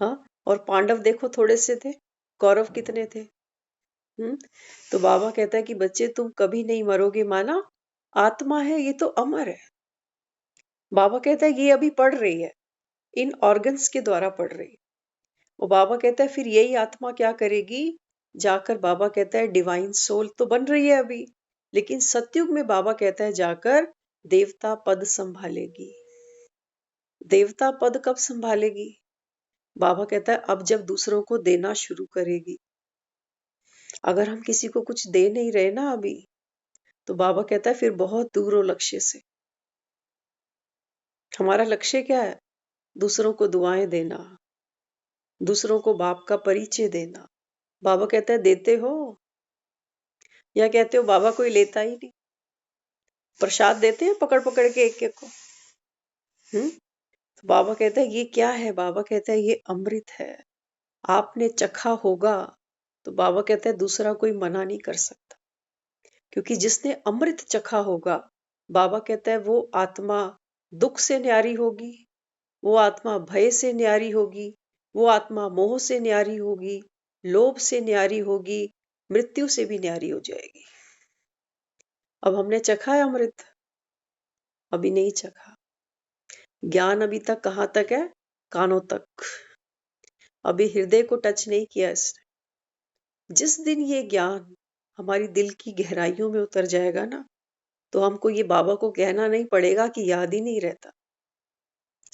S2: हाँ, और पांडव देखो थोड़े से थे, कौरव कितने थे। तो बाबा कहता है कि बच्चे तुम कभी नहीं मरोगे, माना आत्मा है ये तो अमर है। बाबा कहता है ये अभी पढ़ रही है, इन ऑर्गन्स के द्वारा पढ़ रही है। और बाबा कहता है फिर यही आत्मा क्या करेगी, जाकर बाबा कहता है डिवाइन सोल तो बन रही है अभी, लेकिन सतयुग में बाबा कहता है जाकर देवता पद संभालेगी। देवता पद कब संभालेगी? बाबा कहता है अब जब दूसरों को देना शुरू करेगी। अगर हम किसी को कुछ दे नहीं रहे ना अभी, तो बाबा कहता है फिर बहुत दूर हो लक्ष्य से। हमारा लक्ष्य क्या है? दूसरों को दुआएं देना, दूसरों को बाप का परिचय देना। बाबा कहता है देते हो या कहते हो बाबा कोई लेता ही नहीं। प्रसाद देते हैं पकड़ पकड़ के एक एक को। तो बाबा कहता है ये क्या है? बाबा कहता है ये अमृत है। आपने चखा होगा तो बाबा कहता है दूसरा कोई मना नहीं कर सकता, क्योंकि जिसने अमृत चखा होगा, बाबा कहता है वो आत्मा दुख से न्यारी होगी, वो आत्मा भय से न्यारी होगी, वो आत्मा मोह से न्यारी होगी, लोभ से न्यारी होगी, मृत्यु से भी न्यारी हो जाएगी। अब हमने चखा है अमृत? अभी नहीं चखा। ज्ञान अभी तक कहां तक है? कानों तक। अभी हृदय को टच नहीं किया इसने। जिस दिन ये ज्ञान हमारी दिल की गहराइयों में उतर जाएगा ना, तो हमको ये बाबा को कहना नहीं पड़ेगा कि याद ही नहीं रहता।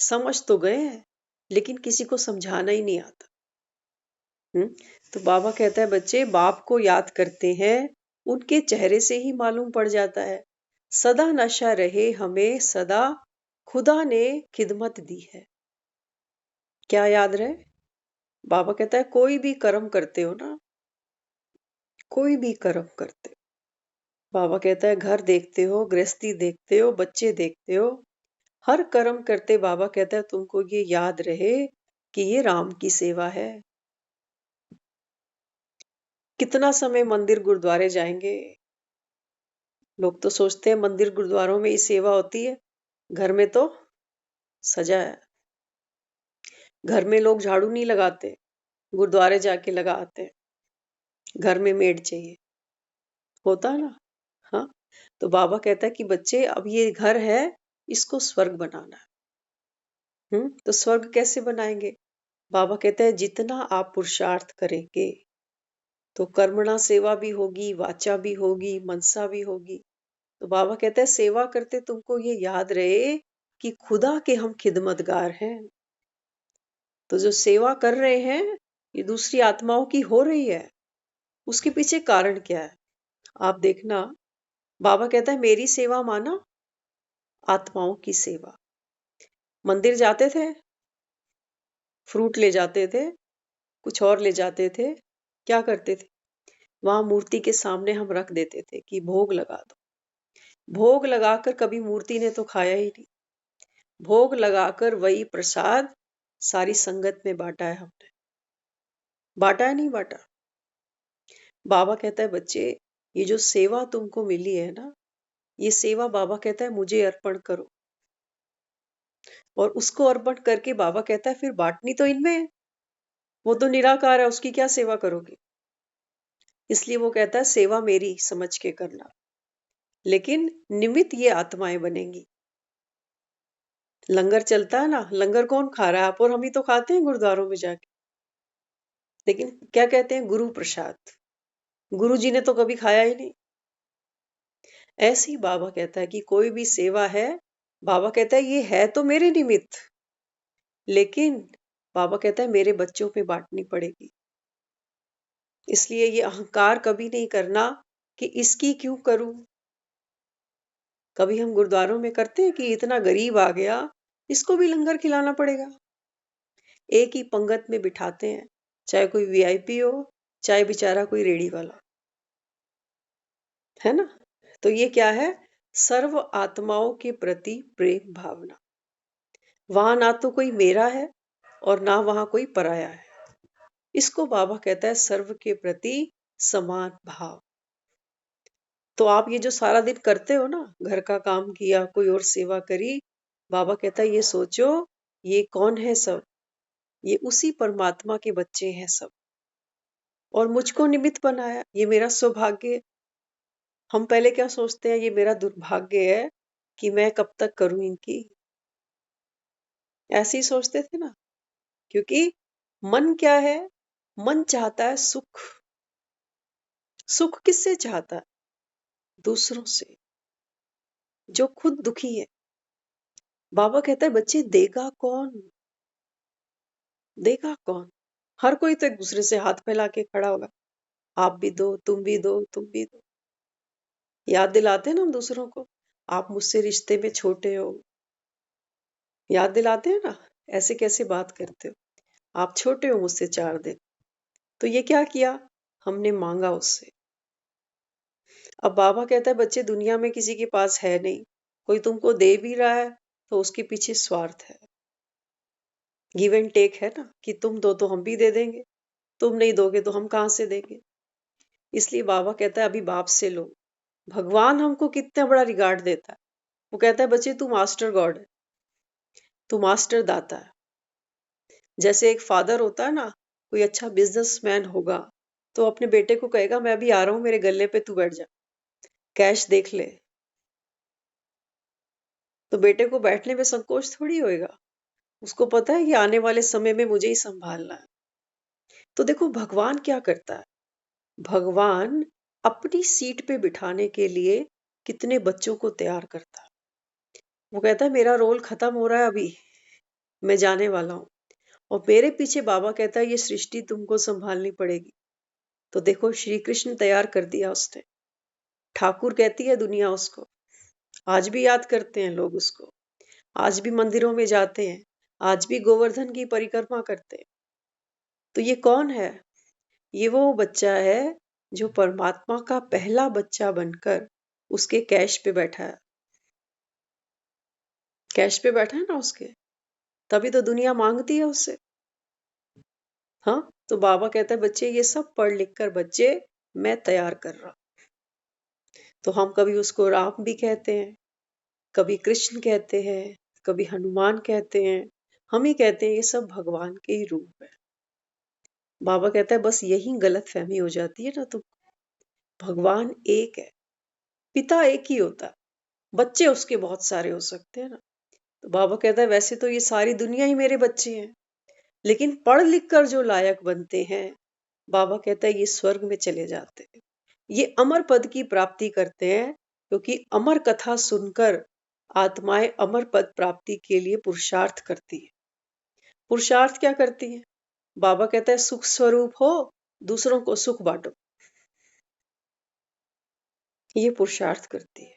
S2: समझ तो गए हैं, लेकिन किसी को समझाना ही नहीं आता। तो बाबा कहता है बच्चे बाप को याद करते हैं, उनके चेहरे से ही मालूम पड़ जाता है। सदा नशा रहे हमें सदा, खुदा ने खिदमत दी है। क्या याद रहे? बाबा कहता है कोई भी कर्म करते हो ना, कोई भी कर्म करते हो, बाबा कहता है घर देखते हो, गृहस्थी देखते हो, बच्चे देखते हो, हर कर्म करते बाबा कहता है तुमको ये याद रहे कि ये राम की सेवा है। कितना समय मंदिर गुरुद्वारे जाएंगे? लोग तो सोचते हैं मंदिर गुरुद्वारों में ही सेवा होती है, घर में तो सजा है। घर में लोग झाड़ू नहीं लगाते, गुरुद्वारे जाके लगा आते हैं। घर में मेड चाहिए, होता है ना। हाँ, तो बाबा कहता है कि बच्चे अब ये घर है, इसको स्वर्ग बनाना है। तो स्वर्ग कैसे बनाएंगे? बाबा कहता है जितना आप पुरुषार्थ करेंगे, तो कर्मणा सेवा भी होगी, वाचा भी होगी, मनसा भी होगी। तो बाबा कहता है सेवा करते तुमको ये याद रहे कि खुदा के हम खिदमतगार हैं। तो जो सेवा कर रहे हैं ये दूसरी आत्माओं की हो रही है, उसके पीछे कारण क्या है आप देखना। बाबा कहता है मेरी सेवा माना आत्माओं की सेवा। मंदिर जाते थे, फ्रूट ले जाते थे, कुछ और ले जाते थे, क्या करते थे? वहां मूर्ति के सामने हम रख देते थे कि भोग लगा दो। भोग लगाकर कभी मूर्ति ने तो खाया ही नहीं। भोग लगाकर वही प्रसाद सारी संगत में बांटा है हमने। बांटा है नहीं बांटा? बाबा कहता है बच्चे ये जो सेवा तुमको मिली है ना, ये सेवा बाबा कहता है मुझे अर्पण करो। और उसको अर्पण करके बाबा कहता है फिर बांटनी तो इनमें है, वो तो निराकार है, उसकी क्या सेवा करोगे। इसलिए वो कहता है सेवा मेरी समझ के करना, लेकिन निमित्त ये आत्माएं बनेंगी। लंगर चलता है ना, लंगर कौन खा रहा है, आप और हम ही तो खाते हैं गुरुद्वारों में जाके। लेकिन क्या कहते हैं, गुरु प्रसाद। गुरु जी ने तो कभी खाया ही नहीं। ऐसे ही बाबा कहता है कि कोई भी सेवा है, बाबा कहता है ये है तो मेरे निमित्त, लेकिन बाबा कहता है मेरे बच्चों पे बांटनी पड़ेगी। इसलिए ये अहंकार कभी नहीं करना कि इसकी क्यों करूं। कभी हम गुरुद्वारों में करते हैं कि इतना गरीब आ गया, इसको भी लंगर खिलाना पड़ेगा। एक ही पंगत में बिठाते हैं, चाहे कोई वीआईपी हो, चाहे बेचारा कोई रेड़ी वाला, है ना। तो ये क्या है, सर्व आत्माओं के प्रति प्रेम भावना। वहां ना तो कोई मेरा है और ना वहां कोई पराया है। इसको बाबा कहता है सर्व के प्रति समान भाव। तो आप ये जो सारा दिन करते हो ना, घर का काम किया, कोई और सेवा करी, बाबा कहता है ये सोचो ये कौन है सब, ये उसी परमात्मा के बच्चे हैं सब, और मुझको निमित्त बनाया, ये मेरा सौभाग्य है। हम पहले क्या सोचते हैं, ये मेरा दुर्भाग्य है कि मैं कब तक करूं इनकी, ऐसे ही सोचते थे ना। क्योंकि मन क्या है, मन चाहता है सुख। सुख किससे चाहता है, दूसरों से, जो खुद दुखी है। बाबा कहता है बच्चे देगा कौन, देगा कौन। हर कोई तो एक दूसरे से हाथ फैला के खड़ा होगा, आप भी दो, तुम भी दो, तुम भी दो। याद दिलाते हैं ना हम दूसरों को, आप मुझसे रिश्ते में छोटे हो। याद दिलाते हैं ना, ऐसे कैसे बात करते हो, आप छोटे हो मुझसे 4 दिन। तो ये क्या किया, हमने मांगा उससे। अब बाबा कहता है बच्चे दुनिया में किसी के पास है नहीं, कोई तुमको दे भी रहा है तो उसके पीछे स्वार्थ है। गिव एंड टेक है ना, कि तुम दो तो हम भी दे देंगे, तुम नहीं दोगे तो हम कहां से देंगे। इसलिए बाबा कहता है अभी बाप से लो। भगवान हमको कितना बड़ा रिगार्ड देता है। वो कहता है बच्चे तू मास्टर गॉड है, तू मास्टर दाता है। जैसे एक फादर होता है ना, कोई अच्छा बिजनेसमैन होगा तो अपने बेटे को कहेगा मैं अभी आ रहा हूं, मेरे गले पे तू बैठ जा, कैश देख ले। तो बेटे को बैठने में संकोच थोड़ी होएगा, उसको पता है कि आने वाले समय में मुझे ही संभालना है। तो देखो भगवान क्या करता है, भगवान अपनी सीट पे बिठाने के लिए कितने बच्चों को तैयार करता है। वो कहता है मेरा रोल खत्म हो रहा है अभी, मैं जाने वाला हूं, और मेरे पीछे बाबा कहता है ये सृष्टि तुमको संभालनी पड़ेगी। तो देखो श्री कृष्ण तैयार कर दिया उसने, ठाकुर कहती है दुनिया उसको, आज भी याद करते हैं लोग उसको, आज भी मंदिरों में जाते हैं, आज भी गोवर्धन की परिक्रमा करते हैं। तो ये कौन है, ये वो बच्चा है जो परमात्मा का पहला बच्चा बनकर उसके कैश पे बैठा है। कैश पे बैठा है ना उसके, तभी तो दुनिया मांगती है उससे। हाँ, तो बाबा कहता है बच्चे ये सब पढ़ लिख कर बच्चे मैं तैयार कर रहा। तो हम कभी उसको राम भी कहते हैं, कभी कृष्ण कहते हैं, कभी हनुमान कहते हैं, हम ही कहते हैं ये सब भगवान के ही रूप है। बाबा कहता है बस यही गलत फहमी हो जाती है ना, तो भगवान एक है, पिता एक ही होता है, बच्चे उसके बहुत सारे हो सकते हैं ना। तो बाबा कहता है वैसे तो ये सारी दुनिया ही मेरे बच्चे हैं, लेकिन पढ़ लिख कर जो लायक बनते हैं, बाबा कहता है ये स्वर्ग में चले जाते हैं, ये अमर पद की प्राप्ति करते हैं। क्योंकि अमर कथा सुनकर आत्माएं अमर पद प्राप्ति के लिए पुरुषार्थ करती है। पुरुषार्थ क्या करती है, बाबा कहता है सुख स्वरूप हो, दूसरों को सुख बांटो, ये पुरुषार्थ करती है।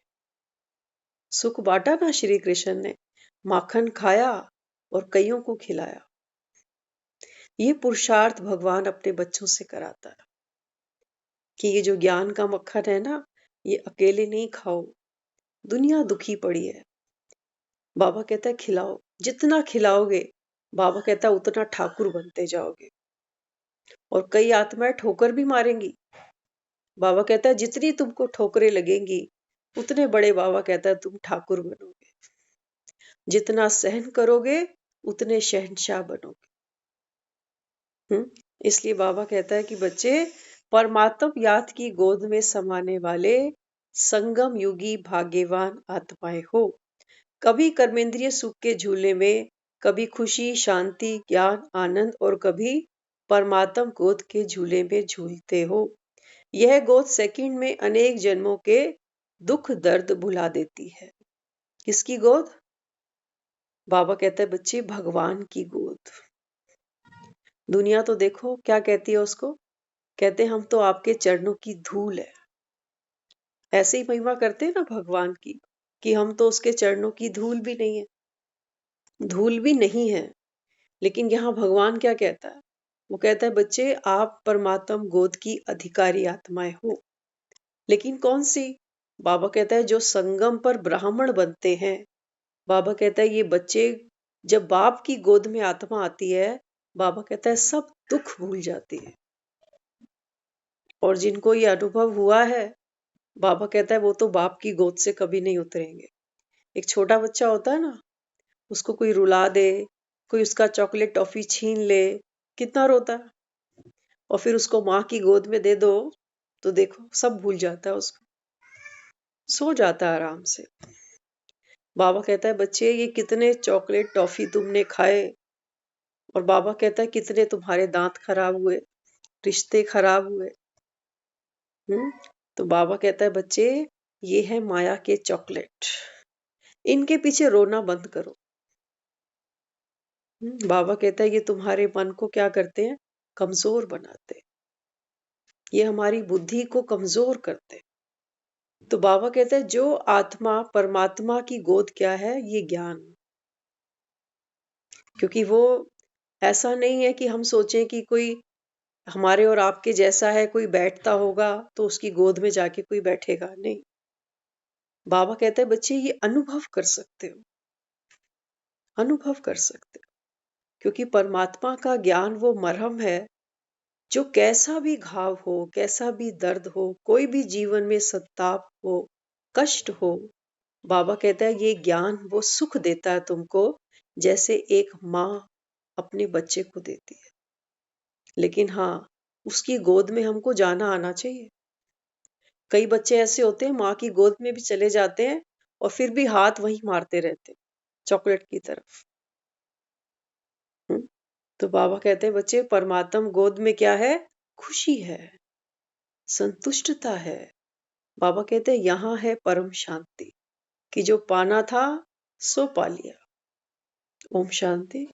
S2: सुख बांटा ना श्री कृष्ण ने, माखन खाया और कईयों को खिलाया। ये पुरुषार्थ भगवान अपने बच्चों से कराता है कि ये जो ज्ञान का मक्खन है ना, ये अकेले नहीं खाओ, दुनिया दुखी पड़ी है। बाबा कहता है खिलाओ, जितना खिलाओगे बाबा कहता है उतना ठाकुर बनते जाओगे। और कई आत्माएं ठोकर भी मारेंगी, बाबा कहता है जितनी तुमको ठोकरें लगेंगी उतने बड़े बाबा कहता है तुम ठाकुर बनोगे। जितना सहन करोगे उतने शहंशाह बनोगे। इसलिए बाबा कहता है कि बच्चे परमात्म याद की गोद में समाने वाले संगम युगी भाग्यवान आत्माएं हो। कभी कर्मेंद्रिय सुख के झूले में, कभी खुशी शांति ज्ञान आनंद और कभी परमात्म गोद के झूले में झूलते हो। यह गोद सेकंड में अनेक जन्मों के दुख दर्द भुला देती है। किसकी गोद? बाबा कहता है बच्चे भगवान की गोद। दुनिया तो देखो क्या कहती है उसको, कहते हैं हम तो आपके चरणों की धूल है। ऐसे ही महिमा करते हैं ना भगवान की, कि हम तो उसके चरणों की धूल भी नहीं है, धूल भी नहीं है। लेकिन यहाँ भगवान क्या कहता है? वो कहता है बच्चे आप परमात्म गोद की अधिकारी आत्माएं हो। लेकिन कौन सी? बाबा कहता है जो संगम पर ब्राह्मण बनते हैं। बाबा कहता है ये बच्चे जब बाप की गोद में आत्मा आती है, बाबा कहता है सब दुख भूल जाती है। और जिनको ये अनुभव हुआ है, बाबा कहता है वो तो बाप की गोद से कभी नहीं उतरेंगे। एक छोटा बच्चा होता है ना, उसको कोई रुला दे, कोई उसका चॉकलेट टॉफी छीन ले, कितना रोता है। और फिर उसको माँ की गोद में दे दो तो देखो सब भूल जाता है, उसको सो जाता है आराम से। बाबा कहता है बच्चे ये कितने चॉकलेट टॉफी तुमने खाए, और बाबा कहता है कितने तुम्हारे दांत खराब हुए, रिश्ते खराब हुए। तो बाबा कहता है बच्चे ये है माया के चॉकलेट, इनके पीछे रोना बंद करो। बाबा कहता है ये तुम्हारे मन को क्या करते हैं? कमजोर बनाते, ये हमारी बुद्धि को कमजोर करते। तो बाबा कहता है जो आत्मा परमात्मा की गोद क्या है? ये ज्ञान। क्योंकि वो ऐसा नहीं है कि हम सोचें कि कोई हमारे और आपके जैसा है, कोई बैठता होगा तो उसकी गोद में जाके कोई बैठेगा नहीं। बाबा कहते हैं बच्चे ये अनुभव कर सकते हो, अनुभव कर सकते हो। क्योंकि परमात्मा का ज्ञान वो मरहम है जो कैसा भी घाव हो, कैसा भी दर्द हो, कोई भी जीवन में संताप हो, कष्ट हो, बाबा कहता है ये ज्ञान वो सुख देता है तुमको, जैसे एक माँ अपने बच्चे को देती है। लेकिन हाँ, उसकी गोद में हमको जाना आना चाहिए। कई बच्चे ऐसे होते हैं माँ की गोद में भी चले जाते हैं और फिर भी हाथ वहीं मारते रहते हैं चॉकलेट की तरफ। तो बाबा कहते हैं बच्चे परमात्म गोद में क्या है? खुशी है, संतुष्टता है। बाबा कहते हैं यहाँ है परम शांति, कि जो पाना था सो पा लिया। ओम शांति।